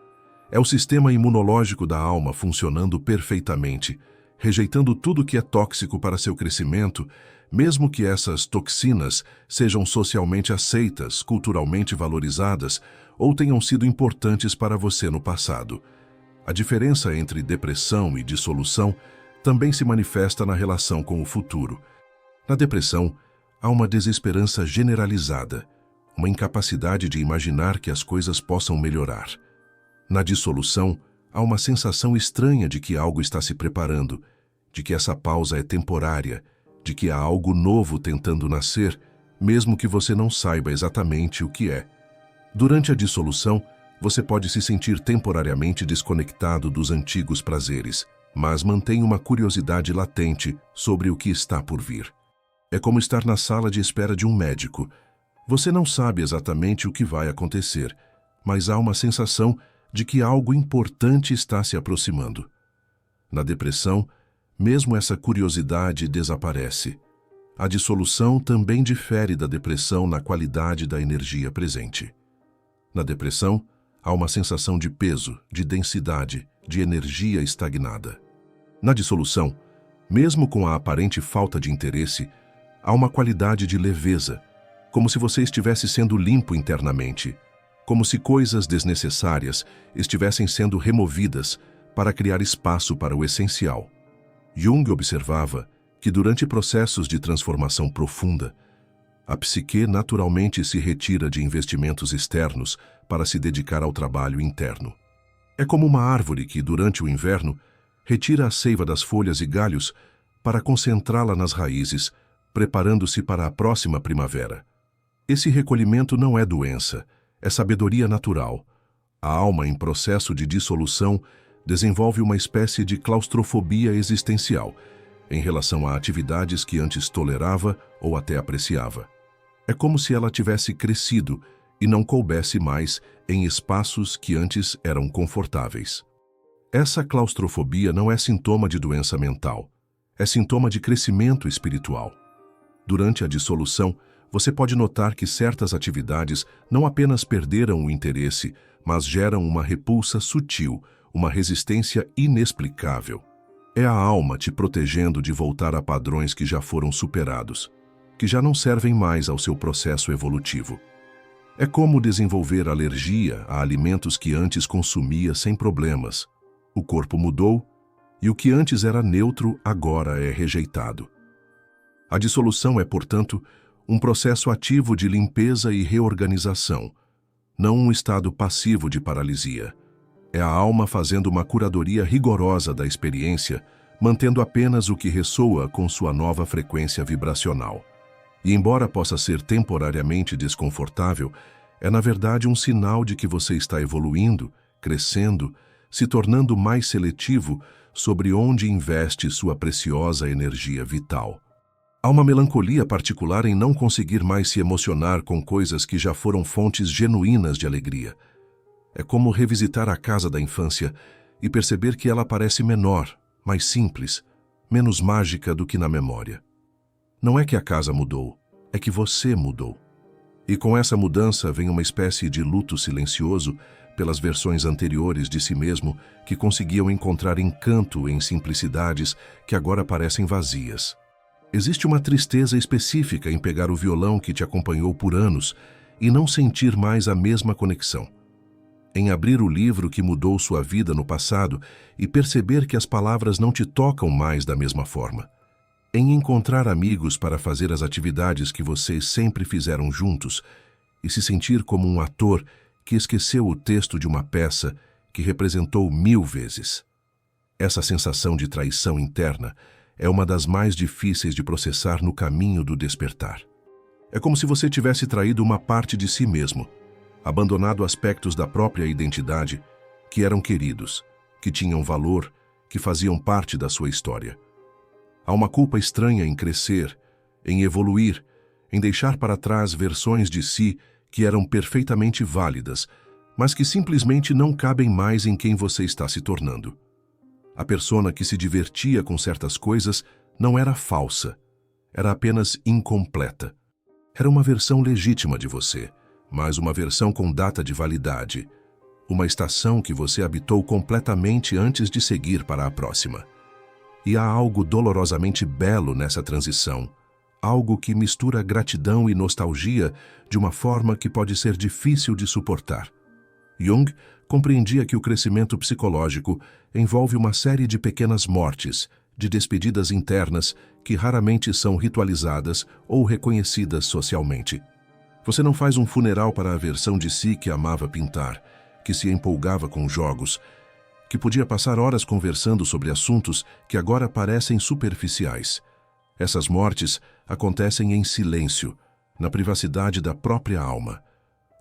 É o sistema imunológico da alma funcionando perfeitamente, rejeitando tudo que é tóxico para seu crescimento, mesmo que essas toxinas sejam socialmente aceitas, culturalmente valorizadas ou tenham sido importantes para você no passado. A diferença entre depressão e dissolução também se manifesta na relação com o futuro. Na depressão, há uma desesperança generalizada, uma incapacidade de imaginar que as coisas possam melhorar. Na dissolução, há uma sensação estranha de que algo está se preparando, de que essa pausa é temporária, de que há algo novo tentando nascer, mesmo que você não saiba exatamente o que é. Durante a dissolução, você pode se sentir temporariamente desconectado dos antigos prazeres, mas mantém uma curiosidade latente sobre o que está por vir. É como estar na sala de espera de um médico. Você não sabe exatamente o que vai acontecer, mas há uma sensação de que algo importante está se aproximando. Na depressão, mesmo essa curiosidade desaparece. A dissolução também difere da depressão na qualidade da energia presente. Na depressão, há uma sensação de peso, de densidade, de energia estagnada. Na dissolução, mesmo com a aparente falta de interesse, há uma qualidade de leveza, como se você estivesse sendo limpo internamente, como se coisas desnecessárias estivessem sendo removidas para criar espaço para o essencial. Jung observava que durante processos de transformação profunda, a psique naturalmente se retira de investimentos externos para se dedicar ao trabalho interno. É como uma árvore que, durante o inverno, retira a seiva das folhas e galhos para concentrá-la nas raízes, preparando-se para a próxima primavera. Esse recolhimento não é doença, é sabedoria natural. A alma em processo de dissolução desenvolve uma espécie de claustrofobia existencial em relação a atividades que antes tolerava ou até apreciava. É como se ela tivesse crescido e não coubesse mais em espaços que antes eram confortáveis. Essa claustrofobia não é sintoma de doença mental, é sintoma de crescimento espiritual. Durante a dissolução, você pode notar que certas atividades não apenas perderam o interesse, mas geram uma repulsa sutil, uma resistência inexplicável. É a alma te protegendo de voltar a padrões que já foram superados, que já não servem mais ao seu processo evolutivo. É como desenvolver alergia a alimentos que antes consumia sem problemas. O corpo mudou e o que antes era neutro agora é rejeitado. A dissolução é, portanto, um processo ativo de limpeza e reorganização, não um estado passivo de paralisia. É a alma fazendo uma curadoria rigorosa da experiência, mantendo apenas o que ressoa com sua nova frequência vibracional. E embora possa ser temporariamente desconfortável, é na verdade um sinal de que você está evoluindo, crescendo, se tornando mais seletivo sobre onde investe sua preciosa energia vital. Há uma melancolia particular em não conseguir mais se emocionar com coisas que já foram fontes genuínas de alegria. É como revisitar a casa da infância e perceber que ela parece menor, mais simples, menos mágica do que na memória. Não é que a casa mudou, é que você mudou. E com essa mudança vem uma espécie de luto silencioso pelas versões anteriores de si mesmo que conseguiam encontrar encanto em simplicidades que agora parecem vazias. Existe uma tristeza específica em pegar o violão que te acompanhou por anos e não sentir mais a mesma conexão. Em abrir o livro que mudou sua vida no passado e perceber que as palavras não te tocam mais da mesma forma. Em encontrar amigos para fazer as atividades que vocês sempre fizeram juntos e se sentir como um ator que esqueceu o texto de uma peça que representou 1000 vezes. Essa sensação de traição interna é uma das mais difíceis de processar no caminho do despertar. É como se você tivesse traído uma parte de si mesmo, abandonado aspectos da própria identidade que eram queridos, que tinham valor, que faziam parte da sua história. Há uma culpa estranha em crescer, em evoluir, em deixar para trás versões de si que eram perfeitamente válidas, mas que simplesmente não cabem mais em quem você está se tornando. A persona que se divertia com certas coisas não era falsa, era apenas incompleta. Era uma versão legítima de você, mas uma versão com data de validade, uma estação que você habitou completamente antes de seguir para a próxima. E há algo dolorosamente belo nessa transição, algo que mistura gratidão e nostalgia de uma forma que pode ser difícil de suportar. Jung compreendia que o crescimento psicológico envolve uma série de pequenas mortes, de despedidas internas que raramente são ritualizadas ou reconhecidas socialmente. Você não faz um funeral para a versão de si que amava pintar, que se empolgava com jogos, que podia passar horas conversando sobre assuntos que agora parecem superficiais. Essas mortes acontecem em silêncio, na privacidade da própria alma.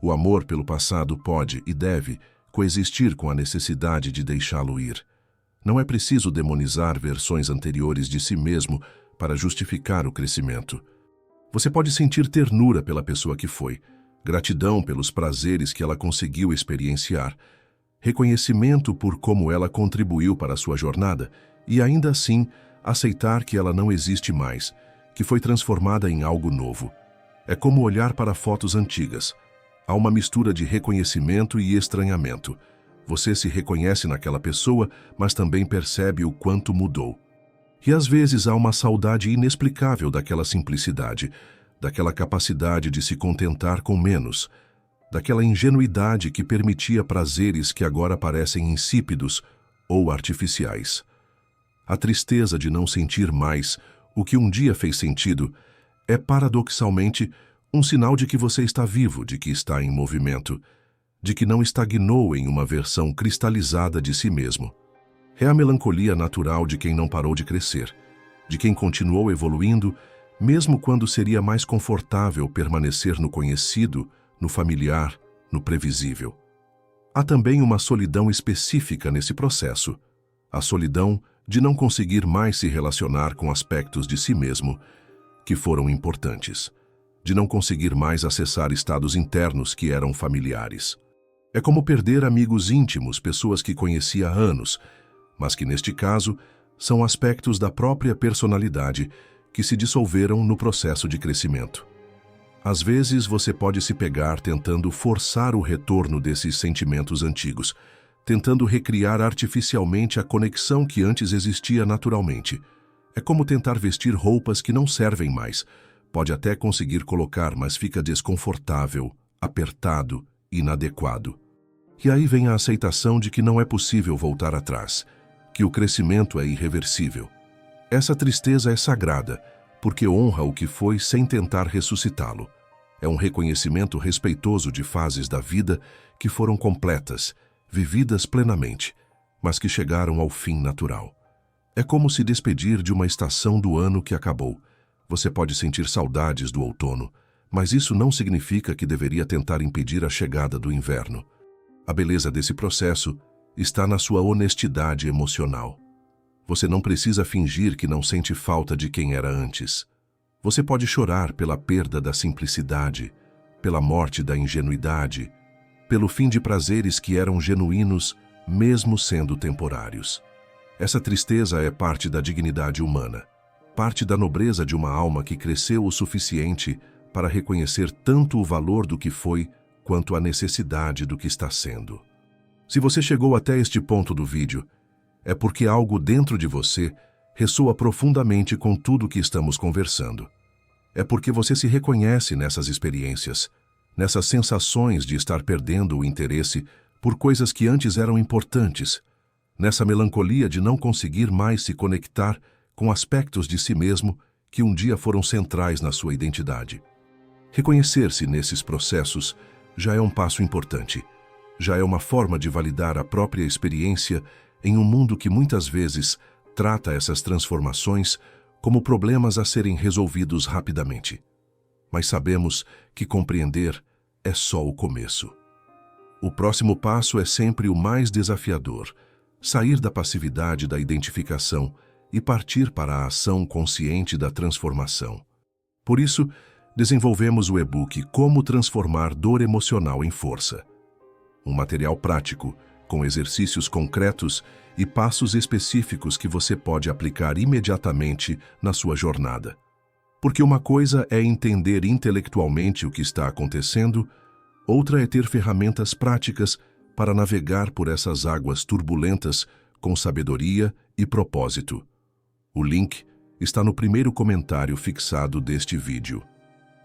O amor pelo passado pode e deve coexistir com a necessidade de deixá-lo ir. Não é preciso demonizar versões anteriores de si mesmo para justificar o crescimento. Você pode sentir ternura pela pessoa que foi, gratidão pelos prazeres que ela conseguiu experienciar, reconhecimento por como ela contribuiu para a sua jornada e, ainda assim, aceitar que ela não existe mais, que foi transformada em algo novo. É como olhar para fotos antigas. Há uma mistura de reconhecimento e estranhamento. Você se reconhece naquela pessoa, mas também percebe o quanto mudou. E às vezes há uma saudade inexplicável daquela simplicidade, daquela capacidade de se contentar com menos, daquela ingenuidade que permitia prazeres que agora parecem insípidos ou artificiais. A tristeza de não sentir mais o que um dia fez sentido é, paradoxalmente, um sinal de que você está vivo, de que está em movimento, de que não estagnou em uma versão cristalizada de si mesmo. É a melancolia natural de quem não parou de crescer, de quem continuou evoluindo, mesmo quando seria mais confortável permanecer no conhecido, no familiar, no previsível. Há também uma solidão específica nesse processo, a solidão de não conseguir mais se relacionar com aspectos de si mesmo que foram importantes, de não conseguir mais acessar estados internos que eram familiares. É como perder amigos íntimos, pessoas que conhecia há anos, mas que neste caso são aspectos da própria personalidade que se dissolveram no processo de crescimento. Às vezes você pode se pegar tentando forçar o retorno desses sentimentos antigos, tentando recriar artificialmente a conexão que antes existia naturalmente. É como tentar vestir roupas que não servem mais. Pode até conseguir colocar, mas fica desconfortável, apertado, inadequado. E aí vem a aceitação de que não é possível voltar atrás, que o crescimento é irreversível. Essa tristeza é sagrada, porque honra o que foi sem tentar ressuscitá-lo. É um reconhecimento respeitoso de fases da vida que foram completas, vividas plenamente, mas que chegaram ao fim natural. É como se despedir de uma estação do ano que acabou. Você pode sentir saudades do outono, mas isso não significa que deveria tentar impedir a chegada do inverno. A beleza desse processo está na sua honestidade emocional. Você não precisa fingir que não sente falta de quem era antes. Você pode chorar pela perda da simplicidade, pela morte da ingenuidade, pelo fim de prazeres que eram genuínos, mesmo sendo temporários. Essa tristeza é parte da dignidade humana, parte da nobreza de uma alma que cresceu o suficiente para reconhecer tanto o valor do que foi, quanto a necessidade do que está sendo. Se você chegou até este ponto do vídeo, é porque algo dentro de você ressoa profundamente com tudo que estamos conversando. É porque você se reconhece nessas experiências, nessas sensações de estar perdendo o interesse por coisas que antes eram importantes, nessa melancolia de não conseguir mais se conectar com aspectos de si mesmo que um dia foram centrais na sua identidade. Reconhecer-se nesses processos já é um passo importante, já é uma forma de validar a própria experiência em um mundo que muitas vezes trata essas transformações como problemas a serem resolvidos rapidamente. Mas sabemos que compreender é só o começo. O próximo passo é sempre o mais desafiador, sair da passividade da identificação e partir para a ação consciente da transformação. Por isso, desenvolvemos o e-book Como Transformar Dor Emocional em Força. Um material prático, com exercícios concretos e passos específicos que você pode aplicar imediatamente na sua jornada. Porque uma coisa é entender intelectualmente o que está acontecendo, outra é ter ferramentas práticas para navegar por essas águas turbulentas com sabedoria e propósito. O link está no primeiro comentário fixado deste vídeo.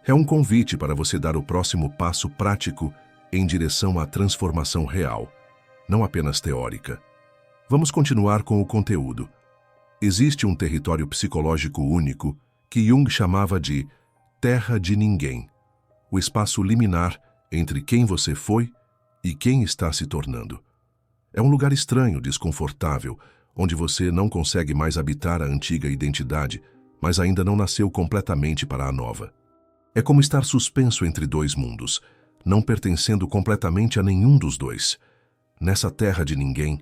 É um convite para você dar o próximo passo prático em direção à transformação real, não apenas teórica. Vamos continuar com o conteúdo. Existe um território psicológico único que Jung chamava de terra de ninguém, o espaço liminar entre quem você foi e quem está se tornando. É um lugar estranho, desconfortável, onde você não consegue mais habitar a antiga identidade, mas ainda não nasceu completamente para a nova. É como estar suspenso entre dois mundos, não pertencendo completamente a nenhum dos dois. Nessa terra de ninguém,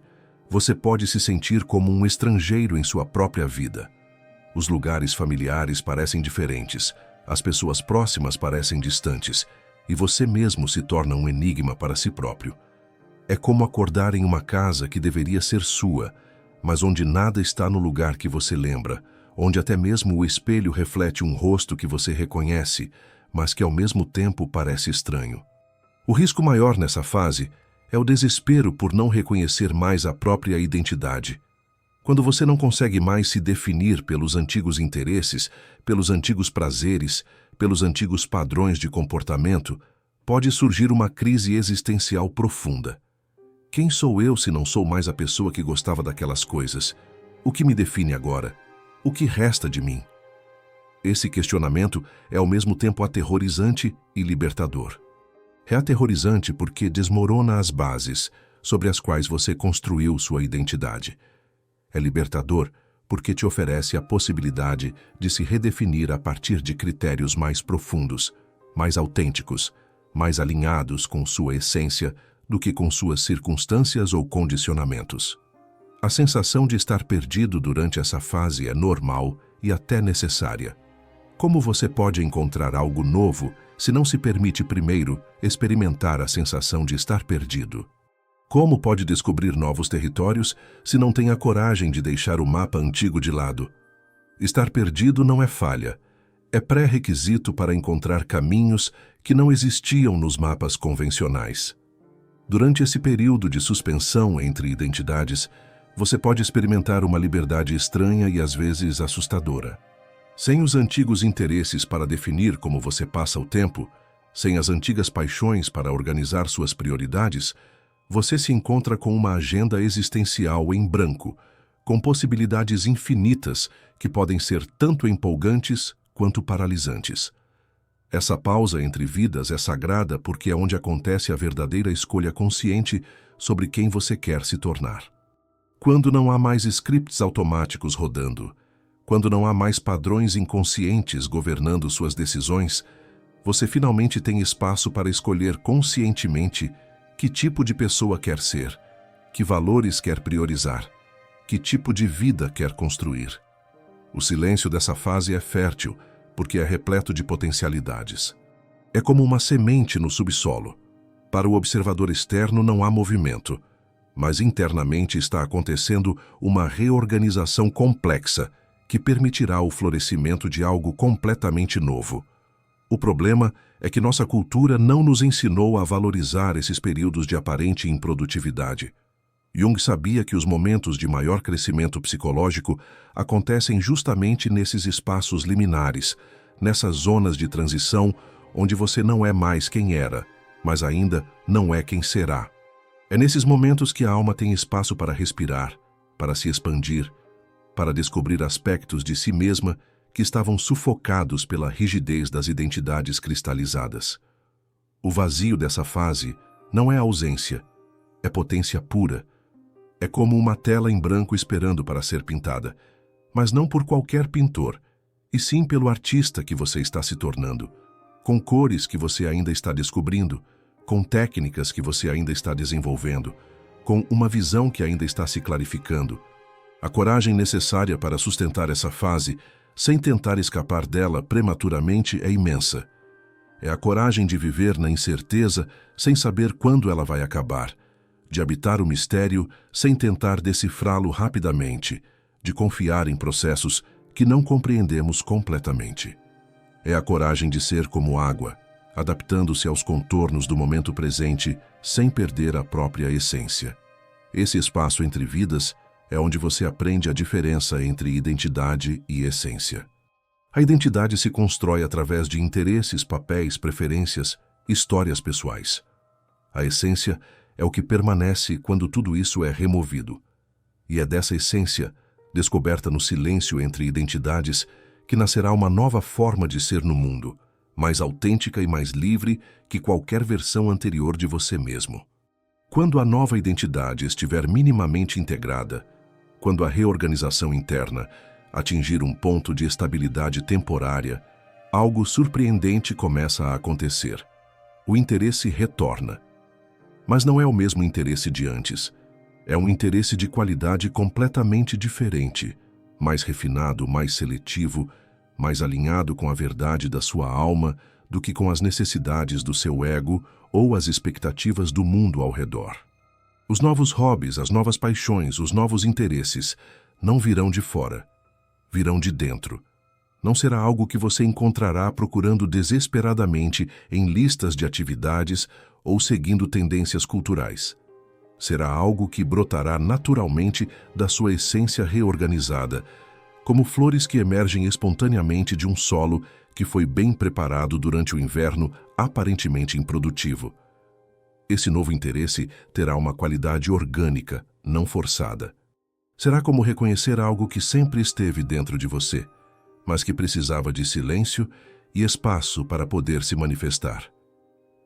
você pode se sentir como um estrangeiro em sua própria vida. Os lugares familiares parecem diferentes, as pessoas próximas parecem distantes, e você mesmo se torna um enigma para si próprio. É como acordar em uma casa que deveria ser sua, mas onde nada está no lugar que você lembra, onde até mesmo o espelho reflete um rosto que você reconhece, mas que ao mesmo tempo parece estranho. O risco maior nessa fase é o desespero por não reconhecer mais a própria identidade. Quando você não consegue mais se definir pelos antigos interesses, pelos antigos prazeres, pelos antigos padrões de comportamento, pode surgir uma crise existencial profunda. Quem sou eu se não sou mais a pessoa que gostava daquelas coisas? O que me define agora? O que resta de mim? Esse questionamento é ao mesmo tempo aterrorizante e libertador. É aterrorizante porque desmorona as bases sobre as quais você construiu sua identidade. É libertador porque te oferece a possibilidade de se redefinir a partir de critérios mais profundos, mais autênticos, mais alinhados com sua essência do que com suas circunstâncias ou condicionamentos. A sensação de estar perdido durante essa fase é normal e até necessária. Como você pode encontrar algo novo se não se permite primeiro experimentar a sensação de estar perdido? Como pode descobrir novos territórios se não tem a coragem de deixar o mapa antigo de lado? Estar perdido não é falha, é pré-requisito para encontrar caminhos que não existiam nos mapas convencionais. Durante esse período de suspensão entre identidades, você pode experimentar uma liberdade estranha e às vezes assustadora. Sem os antigos interesses para definir como você passa o tempo, sem as antigas paixões para organizar suas prioridades, você se encontra com uma agenda existencial em branco, com possibilidades infinitas que podem ser tanto empolgantes quanto paralisantes. Essa pausa entre vidas é sagrada porque é onde acontece a verdadeira escolha consciente sobre quem você quer se tornar. Quando não há mais scripts automáticos rodando, quando não há mais padrões inconscientes governando suas decisões, você finalmente tem espaço para escolher conscientemente que tipo de pessoa quer ser, que valores quer priorizar, que tipo de vida quer construir. O silêncio dessa fase é fértil, porque é repleto de potencialidades. É como uma semente no subsolo. Para o observador externo não há movimento, mas internamente está acontecendo uma reorganização complexa que permitirá o florescimento de algo completamente novo. O problema é que nossa cultura não nos ensinou a valorizar esses períodos de aparente improdutividade. Jung sabia que os momentos de maior crescimento psicológico acontecem justamente nesses espaços liminares, nessas zonas de transição onde você não é mais quem era, mas ainda não é quem será. É nesses momentos que a alma tem espaço para respirar, para se expandir, para descobrir aspectos de si mesma que estavam sufocados pela rigidez das identidades cristalizadas. O vazio dessa fase não é ausência, é potência pura. É como uma tela em branco esperando para ser pintada, mas não por qualquer pintor, e sim pelo artista que você está se tornando, com cores que você ainda está descobrindo, com técnicas que você ainda está desenvolvendo, com uma visão que ainda está se clarificando. A coragem necessária para sustentar essa fase, sem tentar escapar dela prematuramente, é imensa. É a coragem de viver na incerteza sem saber quando ela vai acabar, de habitar o mistério sem tentar decifrá-lo rapidamente, de confiar em processos que não compreendemos completamente. É a coragem de ser como água, adaptando-se aos contornos do momento presente sem perder a própria essência. Esse espaço entre vidas É onde você aprende a diferença entre identidade e essência. A identidade se constrói através de interesses, papéis, preferências, histórias pessoais. A essência é o que permanece quando tudo isso é removido. E é dessa essência, descoberta no silêncio entre identidades, que nascerá uma nova forma de ser no mundo, mais autêntica e mais livre que qualquer versão anterior de você mesmo. Quando a nova identidade estiver minimamente integrada, quando a reorganização interna atingir um ponto de estabilidade temporária, algo surpreendente começa a acontecer. O interesse retorna. Mas não é o mesmo interesse de antes. É um interesse de qualidade completamente diferente, mais refinado, mais seletivo, mais alinhado com a verdade da sua alma do que com as necessidades do seu ego ou as expectativas do mundo ao redor. Os novos hobbies, as novas paixões, os novos interesses não virão de fora, virão de dentro. Não será algo que você encontrará procurando desesperadamente em listas de atividades ou seguindo tendências culturais. Será algo que brotará naturalmente da sua essência reorganizada, como flores que emergem espontaneamente de um solo que foi bem preparado durante o inverno aparentemente improdutivo. Esse novo interesse terá uma qualidade orgânica, não forçada. Será como reconhecer algo que sempre esteve dentro de você, mas que precisava de silêncio e espaço para poder se manifestar.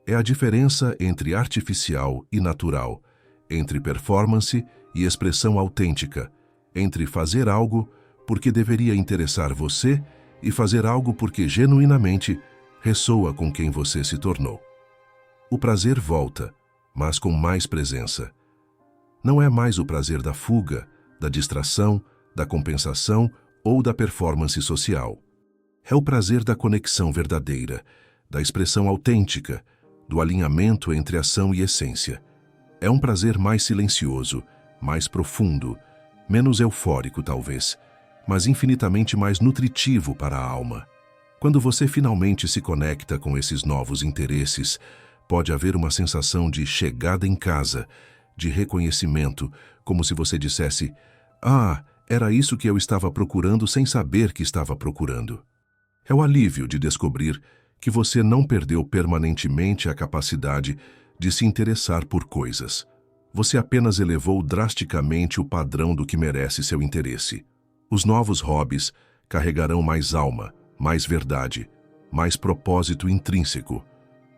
É a diferença entre artificial e natural, entre performance e expressão autêntica, entre fazer algo porque deveria interessar você e fazer algo porque genuinamente ressoa com quem você se tornou. O prazer volta, mas com mais presença. Não é mais o prazer da fuga, da distração, da compensação ou da performance social. É o prazer da conexão verdadeira, da expressão autêntica, do alinhamento entre ação e essência. É um prazer mais silencioso, mais profundo, menos eufórico talvez, mas infinitamente mais nutritivo para a alma. Quando você finalmente se conecta com esses novos interesses, pode haver uma sensação de chegada em casa, de reconhecimento, como se você dissesse: "Ah, era isso que eu estava procurando sem saber que estava procurando." É o alívio de descobrir que você não perdeu permanentemente a capacidade de se interessar por coisas. Você apenas elevou drasticamente o padrão do que merece seu interesse. Os novos hobbies carregarão mais alma, mais verdade, mais propósito intrínseco.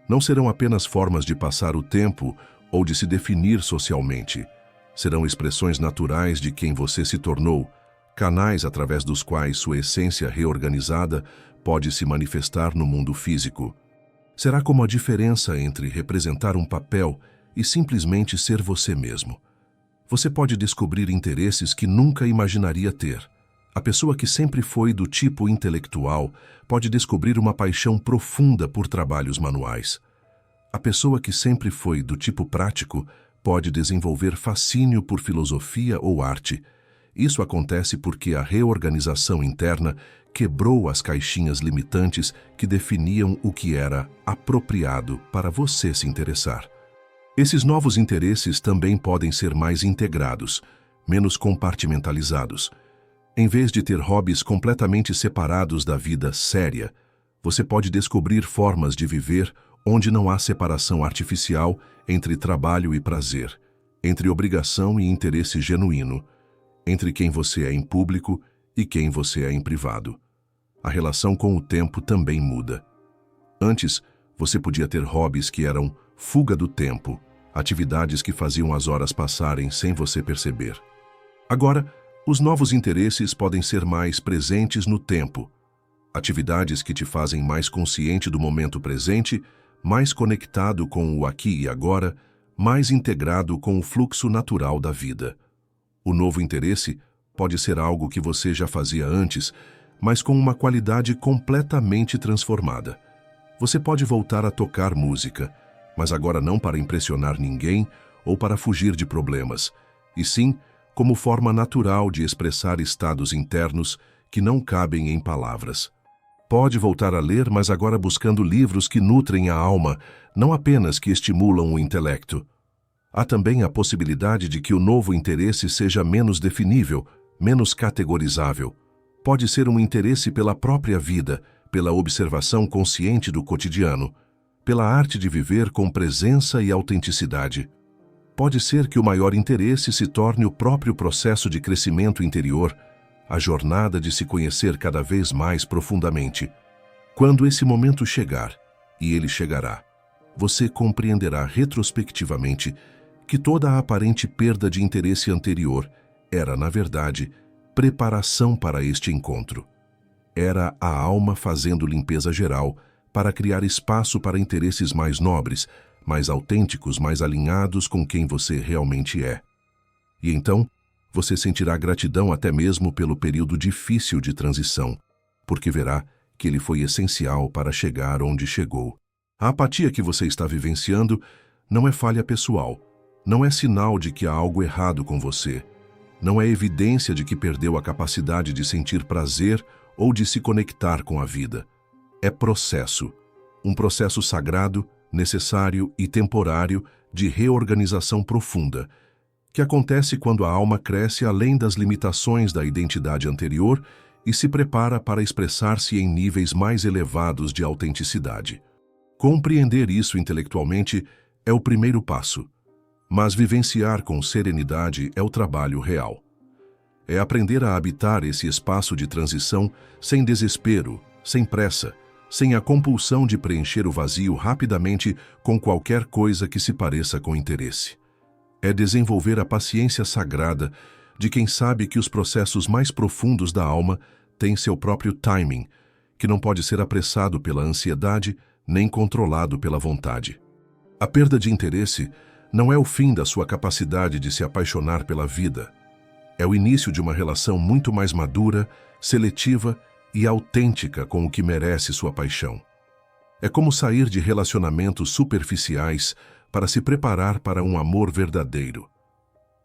Não serão apenas formas de passar o tempo ou de se definir socialmente. Serão expressões naturais de quem você se tornou, canais através dos quais sua essência reorganizada pode se manifestar no mundo físico. Será como a diferença entre representar um papel e simplesmente ser você mesmo. Você pode descobrir interesses que nunca imaginaria ter. A pessoa que sempre foi do tipo intelectual pode descobrir uma paixão profunda por trabalhos manuais. A pessoa que sempre foi do tipo prático pode desenvolver fascínio por filosofia ou arte. Isso acontece porque a reorganização interna quebrou as caixinhas limitantes que definiam o que era apropriado para você se interessar. Esses novos interesses também podem ser mais integrados, menos compartimentalizados. Em vez de ter hobbies completamente separados da vida séria, você pode descobrir formas de viver onde não há separação artificial entre trabalho e prazer, entre obrigação e interesse genuíno, entre quem você é em público e quem você é em privado. A relação com o tempo também muda. Antes, você podia ter hobbies que eram fuga do tempo, atividades que faziam as horas passarem sem você perceber. Agora, os novos interesses podem ser mais presentes no tempo, atividades que te fazem mais consciente do momento presente, mais conectado com o aqui e agora, mais integrado com o fluxo natural da vida. O novo interesse pode ser algo que você já fazia antes, mas com uma qualidade completamente transformada. Você pode voltar a tocar música, mas agora não para impressionar ninguém ou para fugir de problemas, e sim como forma natural de expressar estados internos que não cabem em palavras. Pode voltar a ler, mas agora buscando livros que nutrem a alma, não apenas que estimulam o intelecto. Há também a possibilidade de que o novo interesse seja menos definível, menos categorizável. Pode ser um interesse pela própria vida, pela observação consciente do cotidiano, pela arte de viver com presença e autenticidade. Pode ser que o maior interesse se torne o próprio processo de crescimento interior, a jornada de se conhecer cada vez mais profundamente. Quando esse momento chegar, e ele chegará, você compreenderá retrospectivamente que toda a aparente perda de interesse anterior era, na verdade, preparação para este encontro. Era a alma fazendo limpeza geral para criar espaço para interesses mais nobres, mais autênticos, mais alinhados com quem você realmente é. E então, você sentirá gratidão até mesmo pelo período difícil de transição, porque verá que ele foi essencial para chegar onde chegou. A apatia que você está vivenciando não é falha pessoal, não é sinal de que há algo errado com você, não é evidência de que perdeu a capacidade de sentir prazer ou de se conectar com a vida. É processo, um processo sagrado, necessário e temporário de reorganização profunda, que acontece quando a alma cresce além das limitações da identidade anterior e se prepara para expressar-se em níveis mais elevados de autenticidade. Compreender isso intelectualmente é o primeiro passo, mas vivenciar com serenidade é o trabalho real. É aprender a habitar esse espaço de transição sem desespero, sem pressa, sem a compulsão de preencher o vazio rapidamente com qualquer coisa que se pareça com interesse. É desenvolver a paciência sagrada de quem sabe que os processos mais profundos da alma têm seu próprio timing, que não pode ser apressado pela ansiedade nem controlado pela vontade. A perda de interesse não é o fim da sua capacidade de se apaixonar pela vida. É o início de uma relação muito mais madura, seletiva e autêntica com o que merece sua paixão. É como sair de relacionamentos superficiais para se preparar para um amor verdadeiro.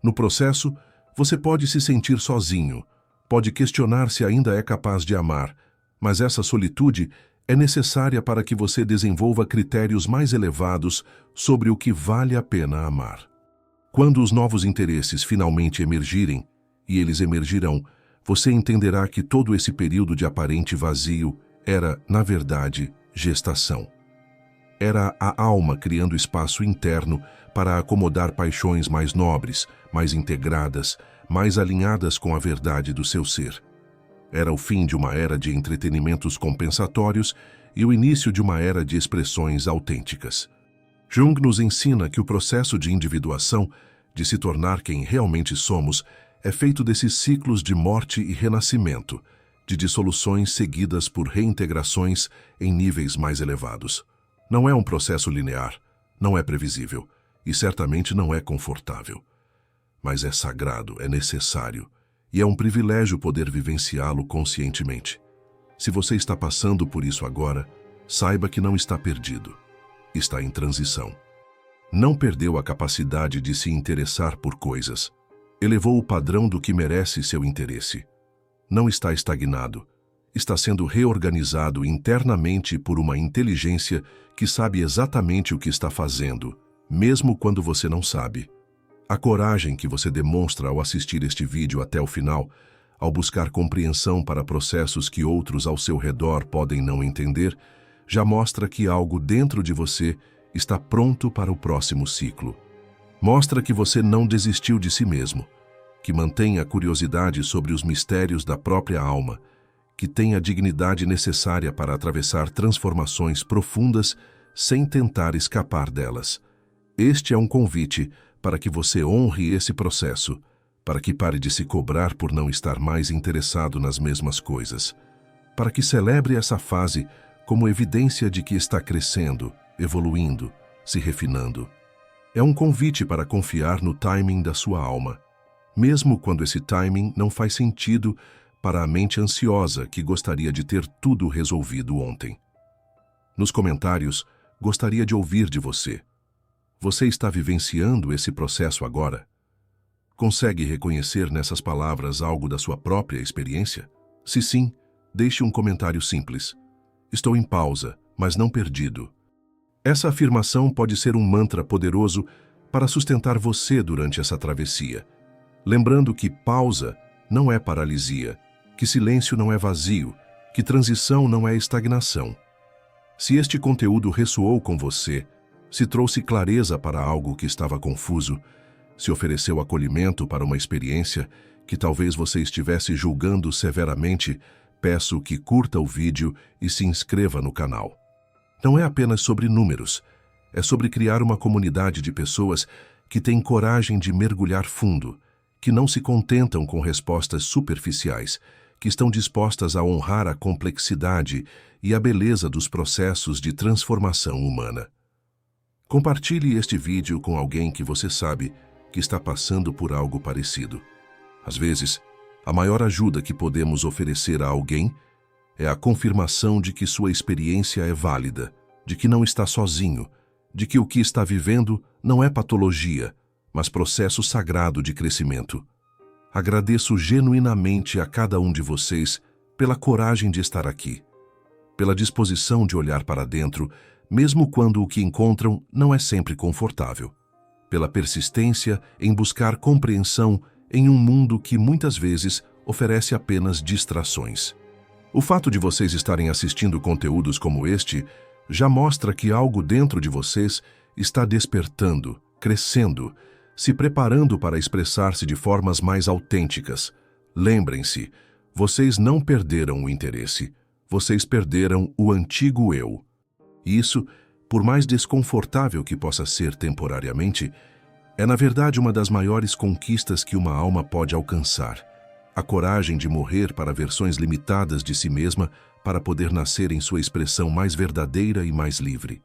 No processo, você pode se sentir sozinho, pode questionar se ainda é capaz de amar, mas essa solitude é necessária para que você desenvolva critérios mais elevados sobre o que vale a pena amar. Quando os novos interesses finalmente emergirem, e eles emergirão, você entenderá que todo esse período de aparente vazio era, na verdade, gestação. Era a alma criando espaço interno para acomodar paixões mais nobres, mais integradas, mais alinhadas com a verdade do seu ser. Era o fim de uma era de entretenimentos compensatórios e o início de uma era de expressões autênticas. Jung nos ensina que o processo de individuação, de se tornar quem realmente somos, é feito desses ciclos de morte e renascimento, de dissoluções seguidas por reintegrações em níveis mais elevados. Não é um processo linear, não é previsível e certamente não é confortável. Mas é sagrado, é necessário e é um privilégio poder vivenciá-lo conscientemente. Se você está passando por isso agora, saiba que não está perdido. Está em transição. Não perdeu a capacidade de se interessar por coisas. Elevou o padrão do que merece seu interesse. Não está estagnado. Está sendo reorganizado internamente por uma inteligência que sabe exatamente o que está fazendo, mesmo quando você não sabe. A coragem que você demonstra ao assistir este vídeo até o final, ao buscar compreensão para processos que outros ao seu redor podem não entender, já mostra que algo dentro de você está pronto para o próximo ciclo. Mostra que você não desistiu de si mesmo, que mantém a curiosidade sobre os mistérios da própria alma, que tem a dignidade necessária para atravessar transformações profundas sem tentar escapar delas. Este é um convite para que você honre esse processo, para que pare de se cobrar por não estar mais interessado nas mesmas coisas, para que celebre essa fase como evidência de que está crescendo, evoluindo, se refinando. É um convite para confiar no timing da sua alma, mesmo quando esse timing não faz sentido para a mente ansiosa que gostaria de ter tudo resolvido ontem. Nos comentários, gostaria de ouvir de você. Você está vivenciando esse processo agora? Consegue reconhecer nessas palavras algo da sua própria experiência? Se sim, deixe um comentário simples. Estou em pausa, mas não perdido. Essa afirmação pode ser um mantra poderoso para sustentar você durante essa travessia. Lembrando que pausa não é paralisia, que silêncio não é vazio, que transição não é estagnação. Se este conteúdo ressoou com você, se trouxe clareza para algo que estava confuso, se ofereceu acolhimento para uma experiência que talvez você estivesse julgando severamente, peço que curta o vídeo e se inscreva no canal. Não é apenas sobre números, é sobre criar uma comunidade de pessoas que têm coragem de mergulhar fundo, que não se contentam com respostas superficiais, que estão dispostas a honrar a complexidade e a beleza dos processos de transformação humana. Compartilhe este vídeo com alguém que você sabe que está passando por algo parecido. Às vezes, a maior ajuda que podemos oferecer a alguém é a confirmação de que sua experiência é válida, de que não está sozinho, de que o que está vivendo não é patologia, mas processo sagrado de crescimento. Agradeço genuinamente a cada um de vocês pela coragem de estar aqui, pela disposição de olhar para dentro, mesmo quando o que encontram não é sempre confortável, pela persistência em buscar compreensão em um mundo que muitas vezes oferece apenas distrações. O fato de vocês estarem assistindo conteúdos como este já mostra que algo dentro de vocês está despertando, crescendo, se preparando para expressar-se de formas mais autênticas. Lembrem-se, vocês não perderam o interesse, vocês perderam o antigo eu. Isso, por mais desconfortável que possa ser temporariamente, é na verdade uma das maiores conquistas que uma alma pode alcançar. A coragem de morrer para versões limitadas de si mesma para poder nascer em sua expressão mais verdadeira e mais livre.